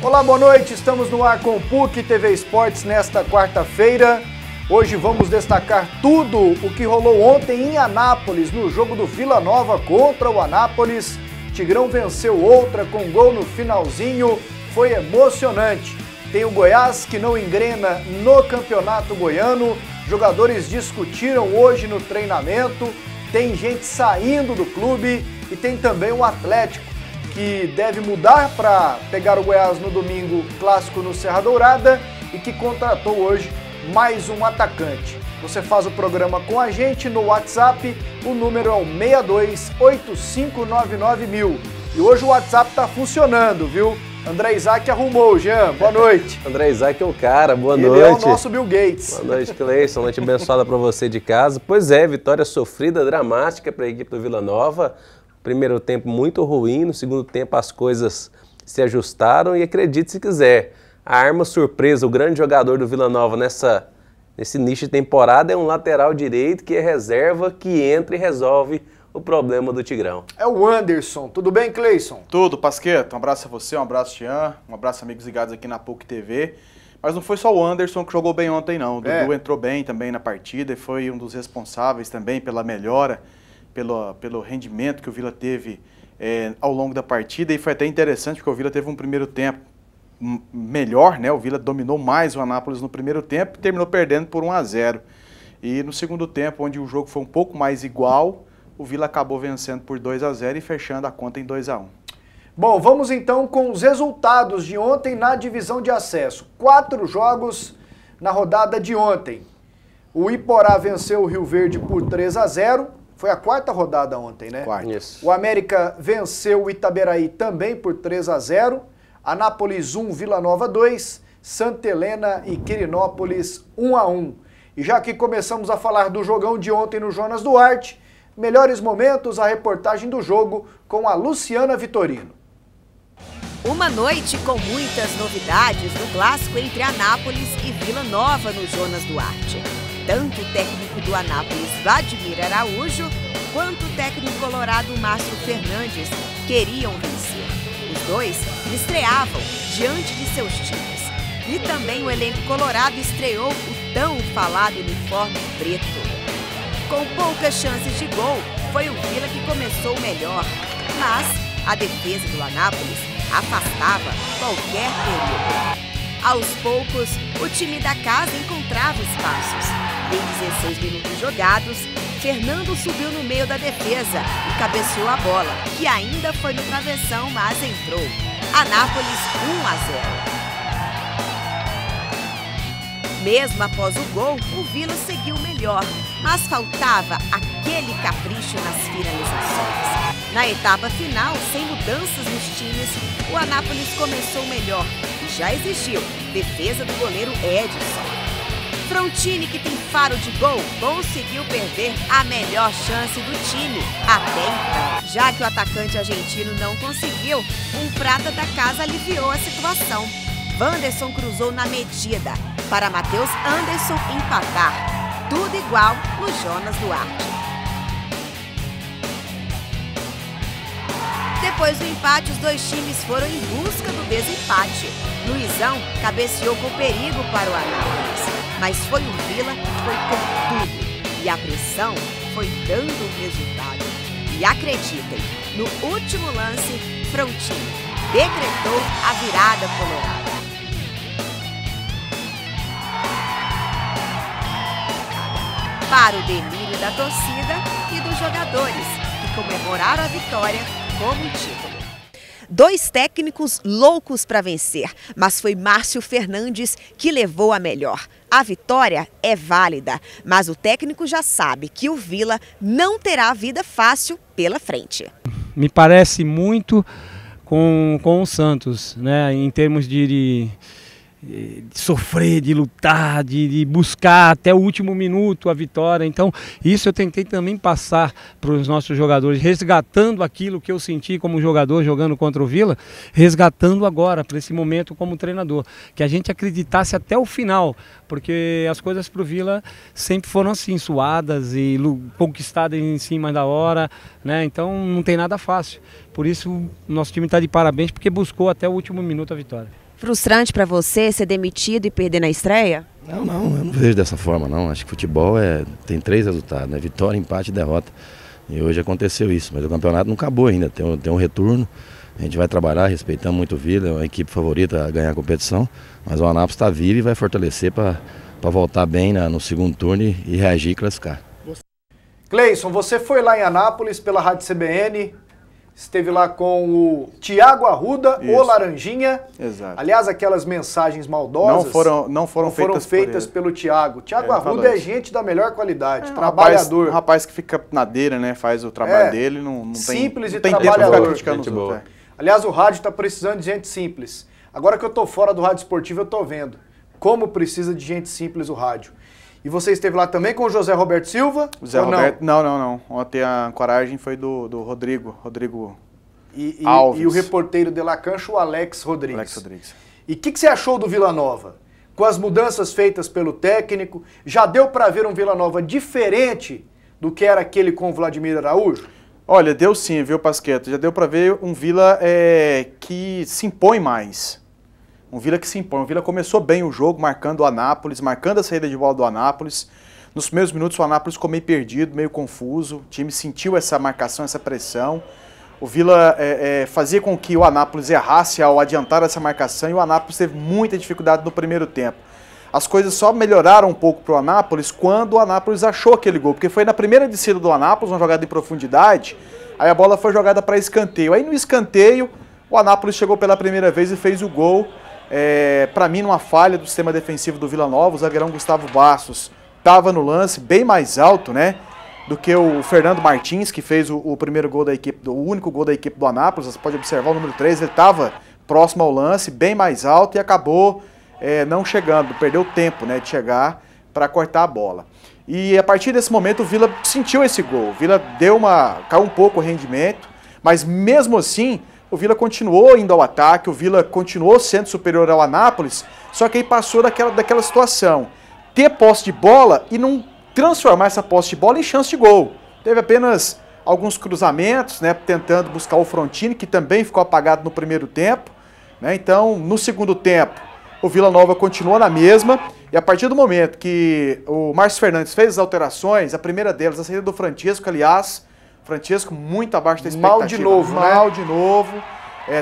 Olá, boa noite. Estamos no ar com o PUC TV Esportes nesta quarta-feira. Hoje vamos destacar tudo o que rolou ontem em Anápolis, no jogo do Vila Nova contra o Anápolis. Tigrão venceu outra com gol no finalzinho, foi emocionante. Tem o Goiás que não engrena no Campeonato Goiano, jogadores discutiram hoje no treinamento, tem gente saindo do clube e tem também o Atlético, que deve mudar para pegar o Goiás no domingo clássico no Serra Dourada e que contratou hoje mais um atacante. Você faz o programa com a gente no WhatsApp, o número é o 628599.000. E hoje o WhatsApp está funcionando, viu? André Isaac arrumou, Jean, boa noite. André Isaac é o cara, boa noite. Ele é o nosso Bill Gates. Boa noite, Cleison, noite abençoada para você de casa. Pois é, vitória sofrida, dramática para a equipe do Vila Nova. Primeiro tempo muito ruim, no segundo tempo as coisas se ajustaram e acredite se quiser, a arma surpresa, o grande jogador do Vila Nova nesse nicho de temporada é um lateral direito que é reserva, que entra e resolve o problema do Tigrão. É o Anderson. Tudo bem, Cleison? Tudo, Pasqueta. Um abraço a você, um abraço, Jean, um abraço, amigos ligados aqui na PUC TV. Mas não foi só o Anderson que jogou bem ontem, não. O Dudu entrou bem também na partida e foi um dos responsáveis também pela melhora, pelo rendimento que o Vila teve ao longo da partida. E foi até interessante porque o Vila teve um primeiro tempo melhor, né? O Vila dominou mais o Anápolis no primeiro tempo e terminou perdendo por 1-0. E no segundo tempo, onde o jogo foi um pouco mais igual, o Vila acabou vencendo por 2-0 e fechando a conta em 2-1. Bom, vamos então com os resultados de ontem na divisão de acesso. 4 jogos na rodada de ontem. O Iporá venceu o Rio Verde por 3-0. Foi a quarta rodada ontem, né? Quarta. O América venceu o Itaberaí também por 3-0. Anápolis 1, Vila Nova 2. Santa Helena e Quirinópolis 1-1. E já que começamos a falar do jogão de ontem no Jonas Duarte, melhores momentos, a reportagem do jogo com a Luciana Vitorino. Uma noite com muitas novidades no clássico entre Anápolis e Vila Nova no Jonas Duarte. Tanto o técnico do Anápolis, Vladimir Araújo, quanto o técnico colorado, Márcio Fernandes, queriam vencer. Os dois estreavam diante de seus times. E também o elenco colorado estreou o tão falado uniforme preto. Com poucas chances de gol, foi o Vila que começou melhor, mas a defesa do Anápolis afastava qualquer perigo. Aos poucos, o time da casa encontrava espaços. Em 16 minutos jogados, Fernando subiu no meio da defesa e cabeceou a bola, que ainda foi no travessão, mas entrou. Anápolis 1-0. Mesmo após o gol, o Vila seguiu melhor, mas faltava aquele capricho nas finalizações. Na etapa final, sem mudanças nos times, o Anápolis começou melhor e já exigiu defesa do goleiro Edson. Frontini, que tem faro de gol, conseguiu perder a melhor chance do time até então. Já que o atacante argentino não conseguiu, um prata da casa aliviou a situação. Wanderson cruzou na medida para Matheus Anderson empatar. Tudo igual no Jonas Duarte. Depois do empate, os dois times foram em busca do desempate. Luizão cabeceou com perigo para o Anápolis, mas foi o Vila que foi com tudo. E a pressão foi dando resultado. E acreditem, no último lance, Frontini decretou a virada colorada. Para o delírio da torcida e dos jogadores, que comemoraram a vitória como um título. Dois técnicos loucos para vencer, mas foi Márcio Fernandes que levou a melhor. A vitória é válida, mas o técnico já sabe que o Vila não terá vida fácil pela frente. Me parece muito com o Santos, né, em termos de sofrer, de lutar, de buscar até o último minuto a vitória. Então isso eu tentei também passar para os nossos jogadores, resgatando aquilo que eu senti como jogador jogando contra o Vila, resgatando agora para esse momento como treinador, que a gente acreditasse até o final, porque as coisas para o Vila sempre foram assim, suadas e conquistadas em cima da hora, né? Então não tem nada fácil. Por isso o nosso time está de parabéns, porque buscou até o último minuto a vitória. Frustrante para você ser demitido e perder na estreia? Não, eu não vejo dessa forma, não. Acho que futebol tem 3 resultados, né? Vitória, empate e derrota. E hoje aconteceu isso, mas o campeonato não acabou ainda, tem um retorno. A gente vai trabalhar, respeitamos muito o Vila, é uma equipe favorita a ganhar a competição, mas o Anápolis está vivo e vai fortalecer para voltar bem no segundo turno e reagir e classificar. Cleison, você foi lá em Anápolis pela Rádio CBN, esteve lá com o Thiago Arruda, o Laranjinha. Exato. Aliás, aquelas mensagens maldosas não foram feitas pelo Thiago. Thiago Arruda é gente da melhor qualidade, trabalhador. Um rapaz que fica na dele, né? Faz o trabalho dele, não simples tem, e trabalhador. Criticando Aliás, o rádio está precisando de gente simples. Agora que eu estou fora do rádio esportivo, eu estou vendo como precisa de gente simples o rádio. E você esteve lá também com o José Roberto Silva? José Roberto, não. Ontem a coragem foi do Rodrigo Alves. E o reporteiro de La Cancha, o Alex Rodrigues. Alex Rodrigues. E o que você achou do Vila Nova? Com as mudanças feitas pelo técnico, já deu para ver um Vila Nova diferente do que era aquele com o Vladimir Araújo? Olha, deu sim, viu, Pasquetto? Já deu para ver um Vila que se impõe mais. Um Vila que se impõe. O Vila começou bem o jogo, marcando o Anápolis, marcando a saída de bola do Anápolis. Nos primeiros minutos o Anápolis ficou meio perdido, meio confuso. O time sentiu essa marcação, essa pressão. O Vila fazia com que o Anápolis errasse ao adiantar essa marcação e o Anápolis teve muita dificuldade no primeiro tempo. As coisas só melhoraram um pouco para o Anápolis quando o Anápolis achou aquele gol, porque foi na primeira descida do Anápolis, uma jogada em profundidade, aí a bola foi jogada para escanteio. Aí no escanteio, o Anápolis chegou pela primeira vez e fez o gol, para mim numa falha do sistema defensivo do Vila Nova. O zagueirão Gustavo Bastos estava no lance, bem mais alto, né, do que o Fernando Martins, que fez o primeiro gol da equipe, o único gol da equipe do Anápolis. Você pode observar o número 3, ele estava próximo ao lance, bem mais alto, e acabou não chegando, perdeu tempo, né, de chegar para cortar a bola. E a partir desse momento o Vila sentiu esse gol, o Vila caiu um pouco o rendimento, mas mesmo assim o Vila continuou indo ao ataque, o Vila continuou sendo superior ao Anápolis, só que aí passou daquela situação, ter posse de bola e não transformar essa posse de bola em chance de gol. Teve apenas alguns cruzamentos, né, tentando buscar o Frontini, que também ficou apagado no primeiro tempo, né. Então no segundo tempo o Vila Nova continuou na mesma, e a partir do momento que o Márcio Fernandes fez as alterações, a primeira delas, a saída do Francesco, aliás, Francesco muito abaixo da expectativa. Mal de novo,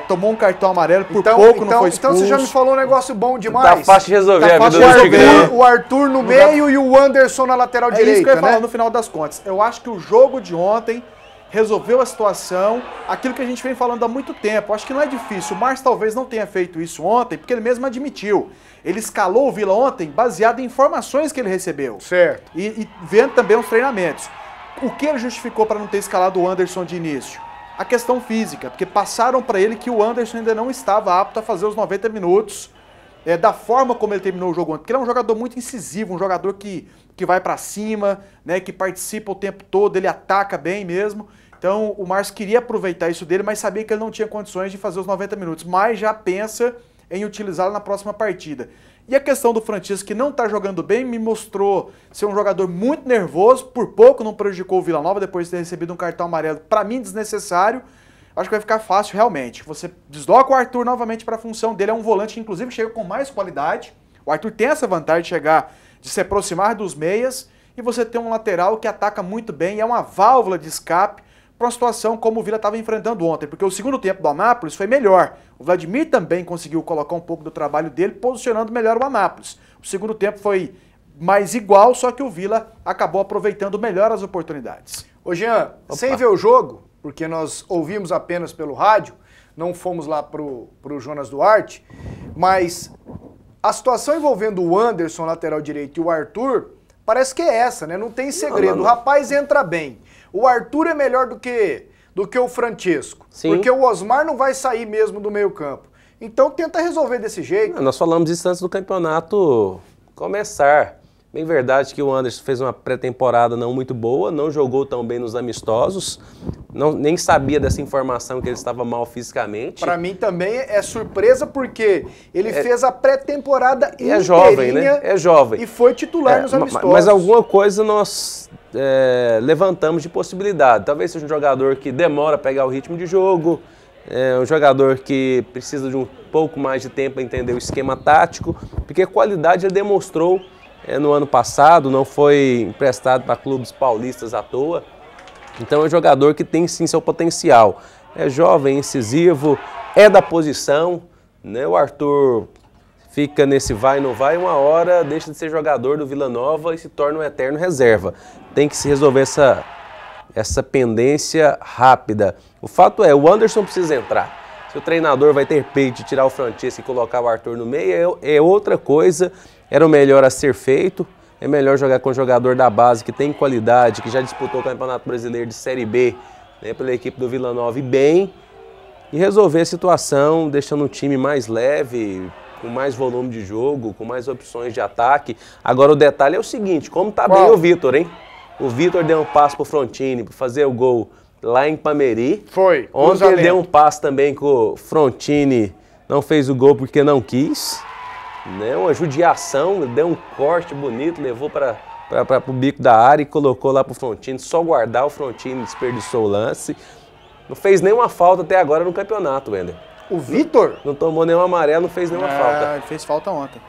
tomou um cartão amarelo, por pouco não foi expulso. Então você já me falou um negócio bom demais. Tá fácil de resolver a vida do Tigre. O Arthur no meio e o Anderson na lateral direita, isso que eu ia falar né? no final das contas. Eu acho que o jogo de ontem resolveu a situação, aquilo que a gente vem falando há muito tempo. Acho que não é difícil. O Márcio talvez não tenha feito isso ontem, porque ele mesmo admitiu. Ele escalou o Vila ontem baseado em informações que ele recebeu. Certo. E vendo também os treinamentos. O que ele justificou para não ter escalado o Anderson de início? A questão física, porque passaram para ele que o Anderson ainda não estava apto a fazer os 90 minutos da forma como ele terminou o jogo ontem. Porque ele é um jogador muito incisivo, um jogador que vai para cima, né, que participa o tempo todo, ele ataca bem mesmo. Então o Márcio queria aproveitar isso dele, mas sabia que ele não tinha condições de fazer os 90 minutos, mas já pensa em utilizá-lo na próxima partida. E a questão do Francisco, que não está jogando bem, me mostrou ser um jogador muito nervoso, por pouco não prejudicou o Vila Nova depois de ter recebido um cartão amarelo, para mim desnecessário. Acho que vai ficar fácil realmente. Você desloca o Arthur novamente para a função dele, é um volante que inclusive chega com mais qualidade. O Arthur tem essa vantagem de se aproximar dos meias, e você tem um lateral que ataca muito bem, é uma válvula de escape para uma situação como o Vila estava enfrentando ontem, porque o segundo tempo do Anápolis foi melhor. O Vladimir também conseguiu colocar um pouco do trabalho dele, posicionando melhor o Anápolis. O segundo tempo foi mais igual, só que o Vila acabou aproveitando melhor as oportunidades. Ô Jean, sem ver o jogo, porque nós ouvimos apenas pelo rádio, não fomos lá pro Jonas Duarte, mas a situação envolvendo o Anderson, lateral direito, e o Arthur, parece que é essa, né? Não tem segredo. O rapaz entra bem. O Arthur é melhor do que o Francesco. Sim. Porque o Osmar não vai sair mesmo do meio campo. Então tenta resolver desse jeito. Nós falamos isso antes do campeonato começar. Bem verdade que o Anderson fez uma pré-temporada não muito boa, não jogou tão bem nos amistosos, nem sabia dessa informação que ele estava mal fisicamente. Para mim também é surpresa, porque ele fez a pré-temporada inteirinha. É jovem, né? É jovem. E foi titular nos amistosos. Mas alguma coisa nós levantamos de possibilidade. Talvez seja um jogador que demora a pegar o ritmo de jogo, É um jogador que precisa de um pouco mais de tempo para entender o esquema tático, porque qualidade ele demonstrou no ano passado, não foi emprestado para clubes paulistas à toa. Então é um jogador que tem sim seu potencial. É jovem, incisivo, é da posição, né? O Arthur fica nesse vai e não vai, uma hora deixa de ser jogador do Vila Nova e se torna um eterno reserva. Tem que se resolver essa pendência rápida. O fato é, o Anderson precisa entrar. Se o treinador vai ter peito de tirar o Francesco e colocar o Arthur no meio, é outra coisa. Era o melhor a ser feito. É melhor jogar com um jogador da base que tem qualidade, que já disputou o Campeonato Brasileiro de Série B, né, pela equipe do Vila Nova e bem, e resolver a situação deixando o time mais leve, com mais volume de jogo, com mais opções de ataque. Agora o detalhe é o seguinte, como tá bem o Vitor, hein? O Vitor deu um passe pro Frontini para fazer o gol lá em Pameri. Foi. Ontem ele deu um passe também que o Frontini não fez o gol porque não quis. Né? Uma judiação, deu um corte bonito, levou para o bico da área e colocou lá pro Frontini. Só guardar, o Frontini desperdiçou o lance. Não fez nenhuma falta até agora no campeonato, Wender. O Vitor? Não tomou nenhum amarelo, não fez nenhuma falta. Ele fez falta ontem.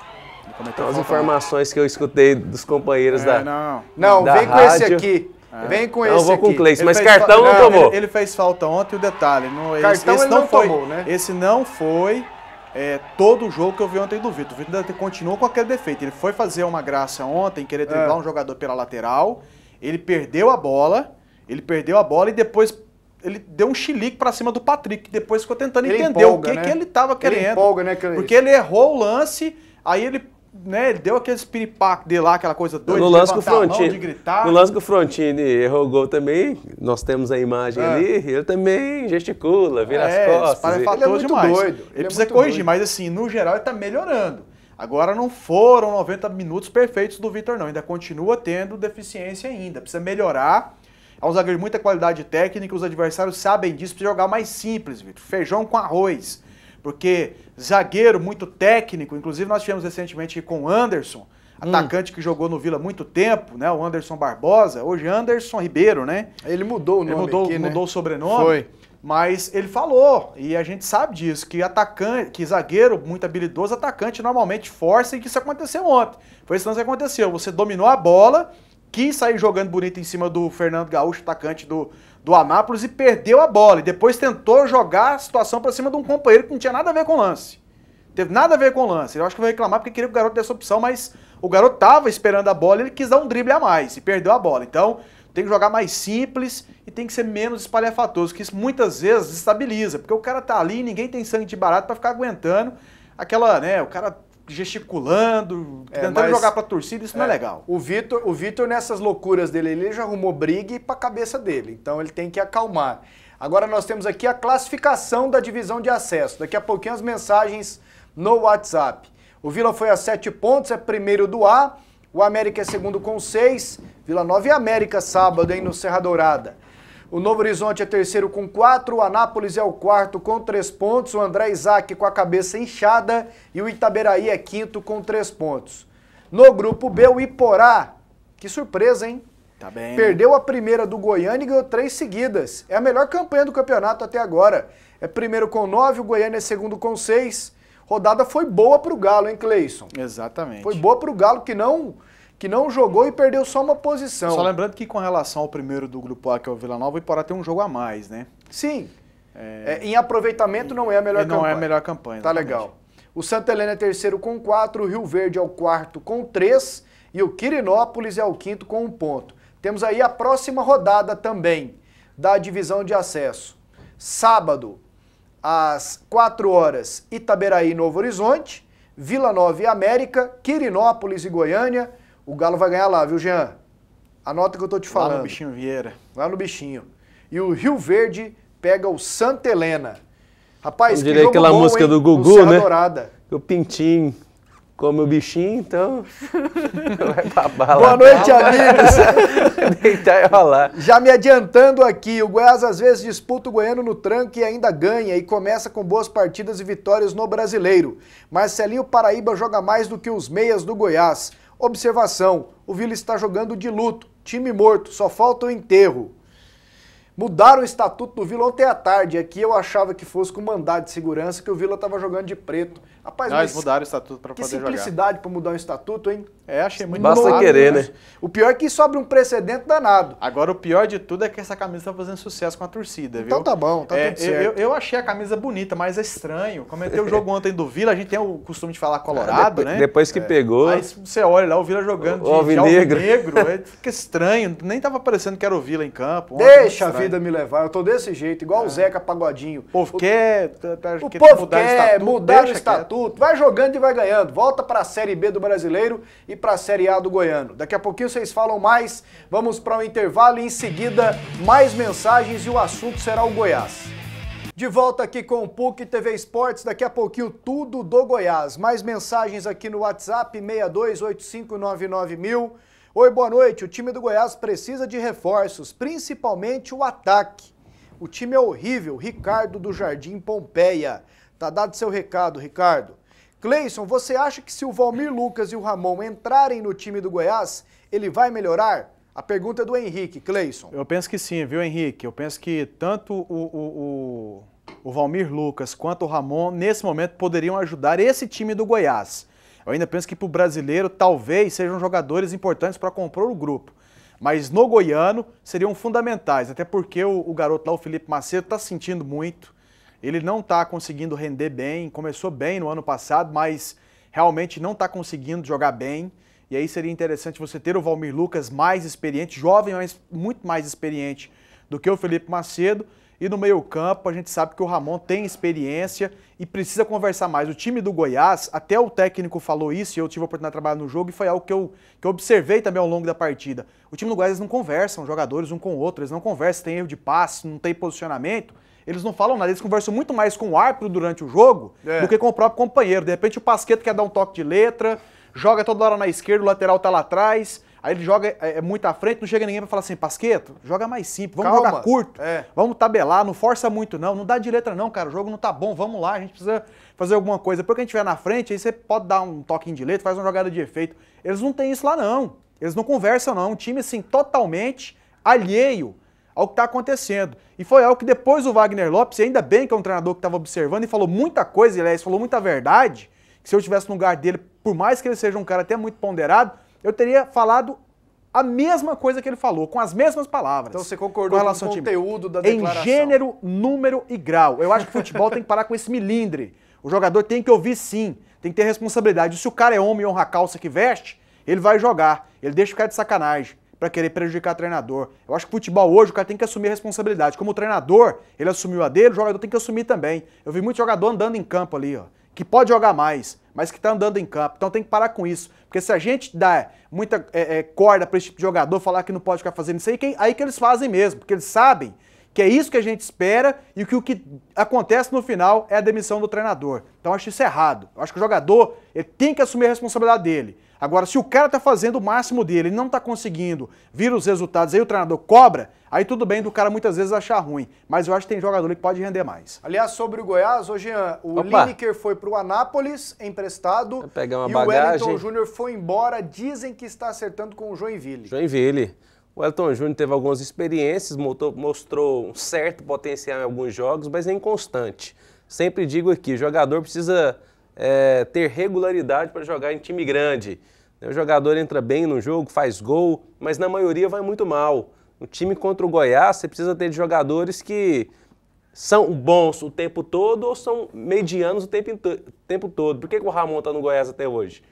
Então, as informações que eu escutei dos companheiros da vem com rádio. esse aqui. Vem com esse aqui. Eu vou com o Cleiton, mas cartão não tomou. Ele fez falta ontem, o detalhe. Cartão esse ele não tomou, né? Esse não foi todo o jogo que eu vi ontem do Vitor. O Vitor ainda continuou com aquele defeito. Ele foi fazer uma graça ontem, querer driblar um jogador pela lateral. Ele perdeu a bola e depois ele deu um chilique pra cima do Patrick. Depois ficou tentando entender o que ele tava querendo. Ele empolga, né, porque ele errou o lance, aí ele deu aquele espiripaco dele lá, aquela coisa doida, no lance que o Frontini, de gritar. No lance que o Frontini errou o gol também, nós temos a imagem ali, ele também gesticula, vira as costas. Ele é muito doido. Ele precisa corrigir, mas assim, no geral ele tá melhorando. Agora não foram 90 minutos perfeitos do Vitor não, ainda continua tendo deficiência ainda, precisa melhorar. É um zagueiro de muita qualidade técnica, os adversários sabem disso, precisa jogar mais simples, Vitor. Feijão com arroz. Porque zagueiro muito técnico, inclusive nós tivemos recentemente com o Anderson, atacante que jogou no Vila há muito tempo, né? O Anderson Barbosa, hoje Anderson Ribeiro, né? Ele mudou o nome aqui, né? Mudou o sobrenome. Foi. Mas ele falou, e a gente sabe disso, que zagueiro muito habilidoso, atacante normalmente força, e que isso aconteceu ontem. Foi isso que aconteceu. Você dominou a bola, quis sair jogando bonito em cima do Fernando Gaúcho, atacante do Anápolis, e perdeu a bola. E depois tentou jogar a situação para cima de um companheiro que não tinha nada a ver com o lance. Teve nada a ver com o lance. Eu acho que eu vou reclamar porque queria que o garoto desse opção, mas o garoto tava esperando a bola e ele quis dar um drible a mais e perdeu a bola. Então tem que jogar mais simples e tem que ser menos espalhafatoso, que isso muitas vezes desestabiliza, porque o cara tá ali e ninguém tem sangue de barato para ficar aguentando aquela, né, o cara gesticulando, tentando jogar pra torcida, isso não é legal. O Vitor nessas loucuras dele, ele já arrumou briga pra cabeça dele, então ele tem que acalmar. Agora nós temos aqui a classificação da divisão de acesso, daqui a pouquinho as mensagens no WhatsApp. O Vila foi a 7 pontos, é primeiro do A, o América é segundo com 6, Vila Nova e América sábado, hein, no Serra Dourada. O Novo Horizonte é terceiro com 4, o Anápolis é o quarto com 3 pontos, o André Isaac com a cabeça inchada e o Itaberaí é quinto com 3 pontos. No grupo B, o Iporá, que surpresa, hein? Tá bem. Perdeu a primeira do Goiânia e ganhou 3 seguidas. É a melhor campanha do campeonato até agora. É primeiro com 9, o Goiânia é segundo com 6. Rodada foi boa pro Galo, hein, Cleison? Exatamente. Foi boa pro Galo que não jogou e perdeu só uma posição. Só lembrando que com relação ao primeiro do grupo A, que é o Vila Nova, o Iporá tem um jogo a mais, né? Sim. Em aproveitamento não é a melhor campanha. Não é a melhor campanha. Tá legal. O Santa Helena é terceiro com 4, o Rio Verde é o quarto com 3 e o Quirinópolis é o quinto com 1 ponto. Temos aí a próxima rodada também da divisão de acesso. Sábado, às 4 horas, Itaberaí e Novo Horizonte, Vila Nova e América, Quirinópolis e Goiânia. O Galo vai ganhar lá, viu, Jean? Anota o que eu tô te falando. Lá no Bichinho Vieira. Lá no Bichinho. E o Rio Verde pega o Santa Helena. Rapaz, eu diria aquela música, hein, do Gugu, né? Dourada. O Pintinho come o bichinho, então vai pra bala. Boa noite, amigos. Deitar e rolar. Já me adiantando aqui, o Goiás às vezes disputa o Goiano no tranco e ainda ganha e começa com boas partidas e vitórias no Brasileiro. Marcelinho Paraíba joga mais do que os meias do Goiás. Observação, o Vila está jogando de luto, time morto, só falta o enterro. Mudaram o estatuto do Vila ontem à tarde. Aqui eu achava que fosse com mandado de segurança que o Vila estava jogando de preto. Rapaz, mas mudaram o estatuto para poder jogar. Que simplicidade para mudar o estatuto, hein? Achei muito basta novo, querer, né? O pior é que isso abre um precedente danado. Agora, o pior de tudo é que essa camisa tá fazendo sucesso com a torcida, viu? Então tá bom, tá tudo certo. Eu achei a camisa bonita, mas é estranho. Comentei o jogo ontem do Vila, a gente tem o costume de falar colorado, né? Depois que pegou... Aí você olha lá, o Vila jogando de alvinegro, fica estranho. Nem tava parecendo que era o Vila em campo. Deixa a vida me levar, eu tô desse jeito, igual o Zeca Pagodinho. O povo quer mudar o estatuto, vai jogando e vai ganhando. Volta para a Série B do Brasileiro e para a Série A do Goiano. Daqui a pouquinho vocês falam mais, vamos para um intervalo e em seguida mais mensagens e o assunto será o Goiás. De volta aqui com o PUC TV Esportes, daqui a pouquinho tudo do Goiás. Mais mensagens aqui no WhatsApp 6285991000. Oi, boa noite. O time do Goiás precisa de reforços, principalmente o ataque. O time é horrível. Ricardo do Jardim Pompeia. Tá dado seu recado, Ricardo. Cleison, você acha que se o Valmir Lucas e o Ramon entrarem no time do Goiás, ele vai melhorar? A pergunta é do Henrique, Cleison. Eu penso que sim, viu, Henrique? Eu penso que tanto o Valmir Lucas quanto o Ramon, nesse momento, poderiam ajudar esse time do Goiás. Eu ainda penso que para o brasileiro, talvez sejam jogadores importantes para compor o grupo. Mas no goiano, seriam fundamentais, até porque o garoto lá, o Felipe Macedo, está sentindo muito. Ele não está conseguindo render bem, começou bem no ano passado, mas realmente não está conseguindo jogar bem. E aí seria interessante você ter o Valmir Lucas mais experiente, jovem, mas muito mais experiente do que o Felipe Macedo. E no meio-campo, a gente sabe que o Ramon tem experiência e precisa conversar mais. O time do Goiás, até o técnico falou isso, e eu tive a oportunidade de trabalhar no jogo, e foi algo que eu observei também ao longo da partida. O time do Goiás, eles não conversam, os jogadores um com o outro, eles não conversam, tem erro de passe, não tem posicionamento. Eles não falam nada, eles conversam muito mais com o árbitro durante o jogo do que com o próprio companheiro. De repente o Pasquetto quer dar um toque de letra, joga toda hora na esquerda, o lateral tá lá atrás, aí ele joga muito à frente, não chega ninguém pra falar assim, Pasquetto, joga mais simples, vamos jogar curto, vamos tabelar, não força muito não dá de letra não, cara, o jogo não tá bom, vamos lá, a gente precisa fazer alguma coisa. Porque a gente estiver na frente, aí você pode dar um toquinho de letra, faz uma jogada de efeito. Eles não têm isso lá não, eles não conversam não, um time assim totalmente alheio ao que está acontecendo. E foi algo que depois o Wagner Lopes, e ainda bem que é um treinador que estava observando e falou muita coisa, aliás, falou muita verdade, que se eu estivesse no lugar dele, por mais que ele seja um cara até muito ponderado, eu teria falado a mesma coisa que ele falou, com as mesmas palavras. Então você concordou com o conteúdo da declaração? Em gênero, número e grau. Eu acho que o futebol tem que parar com esse milindre. O jogador tem que ouvir sim, tem que ter responsabilidade. E se o cara é homem e honra a calça que veste, ele vai jogar. Ele deixa ficar de sacanagem para querer prejudicar o treinador. Eu acho que o futebol hoje, o cara tem que assumir a responsabilidade. Como o treinador, ele assumiu a dele, o jogador tem que assumir também. Eu vi muito jogador andando em campo ali, ó, que pode jogar mais, mas que tá andando em campo. Então tem que parar com isso. Porque se a gente dá muita corda para esse tipo de jogador, falar que não pode ficar fazendo isso aí que eles fazem mesmo. Porque eles sabem que é isso que a gente espera e que o que acontece no final é a demissão do treinador. Então eu acho isso errado. Eu acho que o jogador ele tem que assumir a responsabilidade dele. Agora, se o cara tá fazendo o máximo dele e não tá conseguindo vir os resultados, aí o treinador cobra, aí tudo bem do cara muitas vezes achar ruim. Mas eu acho que tem jogador que pode render mais. Aliás, sobre o Goiás, hoje o Lineker foi pro Anápolis, emprestado, pegar uma e bagagem. O Wellington Júnior foi embora, dizem que está acertando com o Joinville. O Wellington Júnior teve algumas experiências, mostrou um certo potencial em alguns jogos, mas é inconstante. Sempre digo aqui, o jogador precisa ter regularidade para jogar em time grande. O jogador entra bem no jogo, faz gol, mas na maioria vai muito mal. No time contra o Goiás, você precisa ter jogadores que são bons o tempo todo ou são medianos o tempo todo. Por que o Ramon está no Goiás até hoje?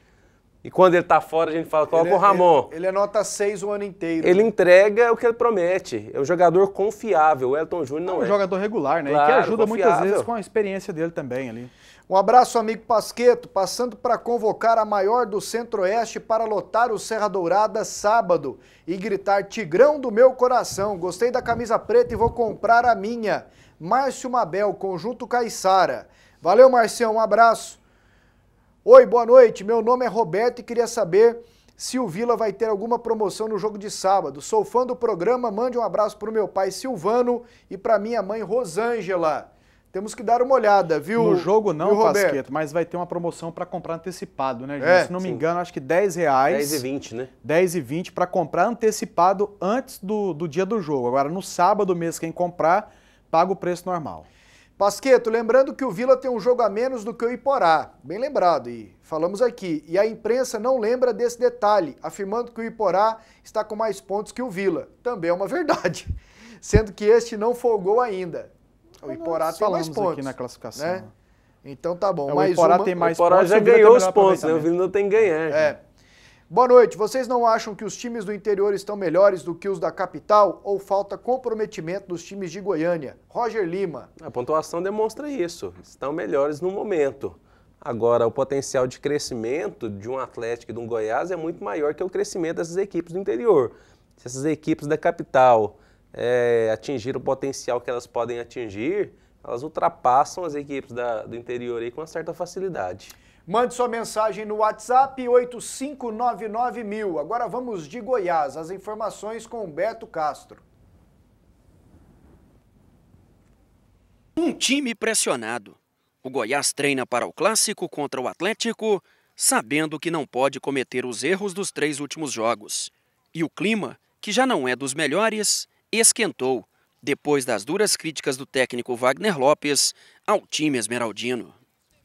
E quando ele está fora, a gente fala, coloca o Ramon. Ele é nota 6 o ano inteiro. Ele entrega o que ele promete. É um jogador confiável. O Elton Júnior não é. Um jogador regular, né? Claro, e que ajuda confiável. muitas vezes com a experiência dele também ali. Um abraço, amigo Pasquetto, passando para convocar a maior do Centro-Oeste para lotar o Serra Dourada sábado e gritar Tigrão do meu coração. Gostei da camisa preta e vou comprar a minha. Márcio Mabel, Conjunto Caiçara. Valeu, Marcião, um abraço. Oi, boa noite, meu nome é Roberto e queria saber se o Vila vai ter alguma promoção no jogo de sábado. Sou fã do programa, mande um abraço para o meu pai Silvano e para minha mãe Rosângela. Temos que dar uma olhada, viu? No jogo não, viu, Pasqueto, mas vai ter uma promoção para comprar antecipado, né, gente? Se não me engano, acho que R$10. R$10,20, né? R$10,20 para comprar antecipado antes do dia do jogo. Agora, no sábado mesmo, quem comprar, paga o preço normal. Pasqueto, lembrando que o Vila tem um jogo a menos do que o Iporá. Bem lembrado, e falamos aqui. E a imprensa não lembra desse detalhe, afirmando que o Iporá está com mais pontos que o Vila. Também é uma verdade, sendo que este não folgou ainda. O Iporá tem mais pontos aqui na classificação. Né? Então tá bom. O Iporá tem mais pontos. O Iporá já ganhou os pontos, né? O Vila não tem que ganhar. Boa noite. Vocês não acham que os times do interior estão melhores do que os da capital ou falta comprometimento dos times de Goiânia? Roger Lima. A pontuação demonstra isso. Estão melhores no momento. Agora, o potencial de crescimento de um Atlético e de um Goiás é muito maior que o crescimento dessas equipes do interior. Se essas equipes da capital atingir o potencial que elas podem atingir, elas ultrapassam as equipes do interior aí com uma certa facilidade. Mande sua mensagem no WhatsApp 8599.000. Agora vamos de Goiás, as informações com Humberto Castro. Um time pressionado. O Goiás treina para o clássico contra o Atlético, sabendo que não pode cometer os erros dos 3 últimos jogos. E o clima, que já não é dos melhores, esquentou, depois das duras críticas do técnico Wagner Lopes ao time esmeraldino.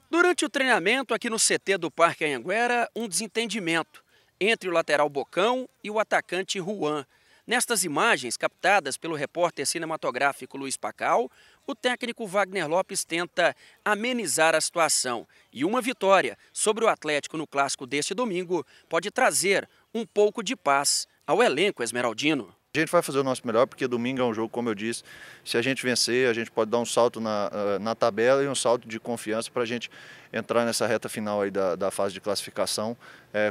Durante o treinamento aqui no CT do Parque Anhanguera, um desentendimento entre o lateral Bocão e o atacante Juan. Nestas imagens, captadas pelo repórter cinematográfico Luiz Pacal, o técnico Wagner Lopes tenta amenizar a situação. E uma vitória sobre o Atlético no clássico deste domingo pode trazer um pouco de paz ao elenco esmeraldino. A gente vai fazer o nosso melhor, porque domingo é um jogo, como eu disse, se a gente vencer, a gente pode dar um salto na tabela e um salto de confiança para a gente entrar nessa reta final aí da fase de classificação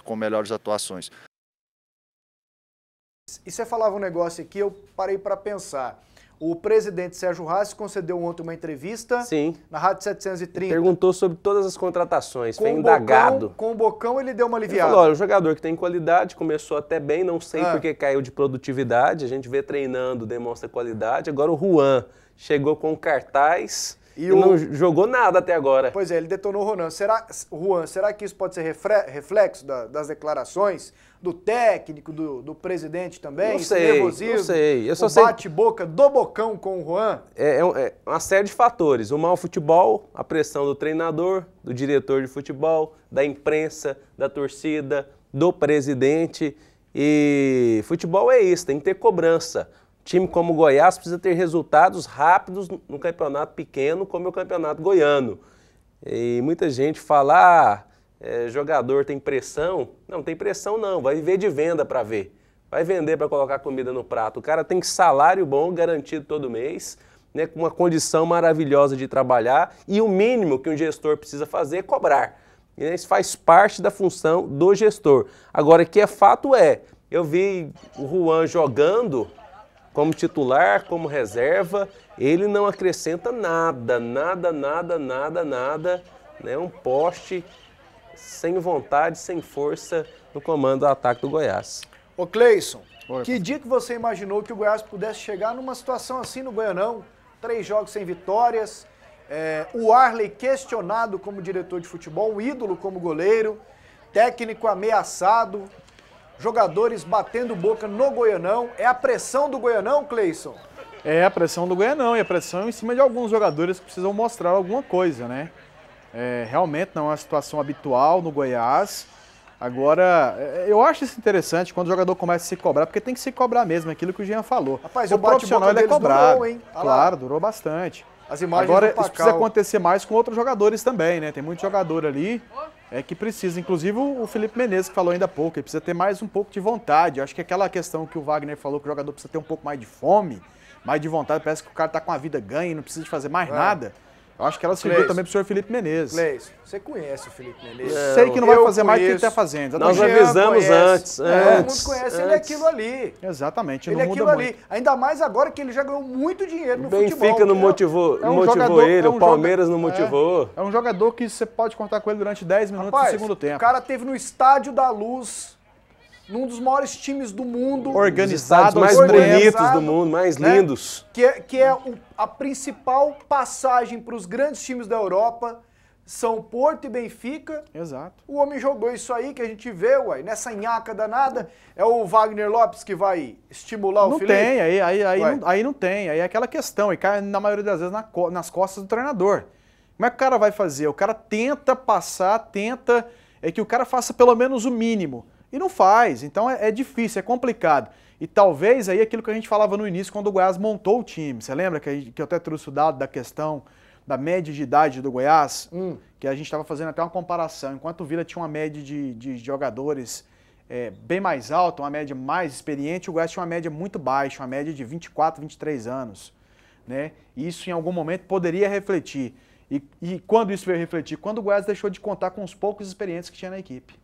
com melhores atuações. E você falava um negócio aqui, eu parei para pensar. O presidente Sérgio Rassi concedeu ontem uma entrevista na Rádio 730. Perguntou sobre todas as contratações, foi indagado. Com o Bocão ele deu uma aliviada. Ele falou, olha, o jogador que tem qualidade, começou até bem, não sei porque caiu de produtividade, a gente vê treinando, demonstra qualidade. Agora o Juan chegou com cartaz e não jogou nada até agora. Pois é, ele detonou o Juan. Será que isso pode ser reflexo das declarações do técnico, do presidente também? Não sei, nervosismo, não sei. O bate-boca do Bocão com o Juan? É uma série de fatores. O mau futebol, a pressão do treinador, do diretor de futebol, da imprensa, da torcida, do presidente. E futebol é isso, tem que ter cobrança. Time como o Goiás precisa ter resultados rápidos no campeonato pequeno, como é o campeonato goiano. E muita gente fala, jogador tem pressão. Não, tem pressão não, vai viver de venda para ver. Vai vender para colocar comida no prato. O cara tem salário bom, garantido todo mês, né, com uma condição maravilhosa de trabalhar. E o mínimo que um gestor precisa fazer é cobrar. E isso faz parte da função do gestor. Agora, que é fato eu vi o Juan jogando como titular, como reserva, ele não acrescenta nada, né? Um poste sem vontade, sem força no comando do ataque do Goiás. Ô Cleison, que dia que você imaginou que o Goiás pudesse chegar numa situação assim no Goianão? 3 jogos sem vitórias, o Arley questionado como diretor de futebol, um ídolo como goleiro, técnico ameaçado, jogadores batendo boca no Goianão. É a pressão do Goianão, Cleison? É a pressão do Goianão e a pressão em cima de alguns jogadores que precisam mostrar alguma coisa, né? Realmente não é uma situação habitual no Goiás. Agora, eu acho isso interessante quando o jogador começa a se cobrar, porque tem que se cobrar mesmo, aquilo que o Jean falou. Rapaz, o profissional ele é cobrado. Durou, hein? Claro, durou bastante. As imagens agora, do Pacal. Isso precisa acontecer mais com outros jogadores também, né? Tem muito jogador ali que precisa. Inclusive o Felipe Menezes, que falou ainda há pouco, ele precisa ter mais um pouco de vontade. Eu acho que aquela questão que o Wagner falou, que o jogador precisa ter um pouco mais de fome, mais de vontade, parece que o cara tá com a vida ganha e não precisa de fazer mais nada. Eu acho que ela serviu também pro senhor Felipe Menezes. Cleison, você conhece o Felipe Menezes? Sei que não vai fazer mais do que ele está fazendo. Nós avisamos antes. Todo mundo conhece, ele é aquilo ali. Exatamente, ele não é muda aquilo muito. ali. Ainda mais agora que ele já ganhou muito dinheiro no futebol. Benfica não motivou ele, o Palmeiras não motivou. É um jogador que você pode contar com ele durante 10 minutos no segundo tempo. O cara teve no Estádio da Luz num dos maiores times do mundo. Organizado, mais bonitos do mundo, mais lindos. Que é a principal passagem para os grandes times da Europa, São Porto e Benfica. Exato. O homem jogou isso aí que a gente vê, uai, nessa nhaca danada. É o Wagner Lopes que vai estimular o Felipe? Não tem, aí não tem. Aí é aquela questão, e cai na maioria das vezes nas costas do treinador. Como é que o cara vai fazer? O cara tenta passar, tenta que o cara faça pelo menos o mínimo. E não faz, então é difícil, é complicado. E talvez aí aquilo que a gente falava no início, quando o Goiás montou o time. Você lembra que eu até trouxe o dado da questão da média de idade do Goiás? Que a gente estava fazendo até uma comparação. Enquanto o Vila tinha uma média de jogadores bem mais alta, uma média mais experiente, o Goiás tinha uma média muito baixa, uma média de 24, 23 anos. Né? E isso em algum momento poderia refletir. E quando isso veio refletir? Quando o Goiás deixou de contar com os poucos experientes que tinha na equipe.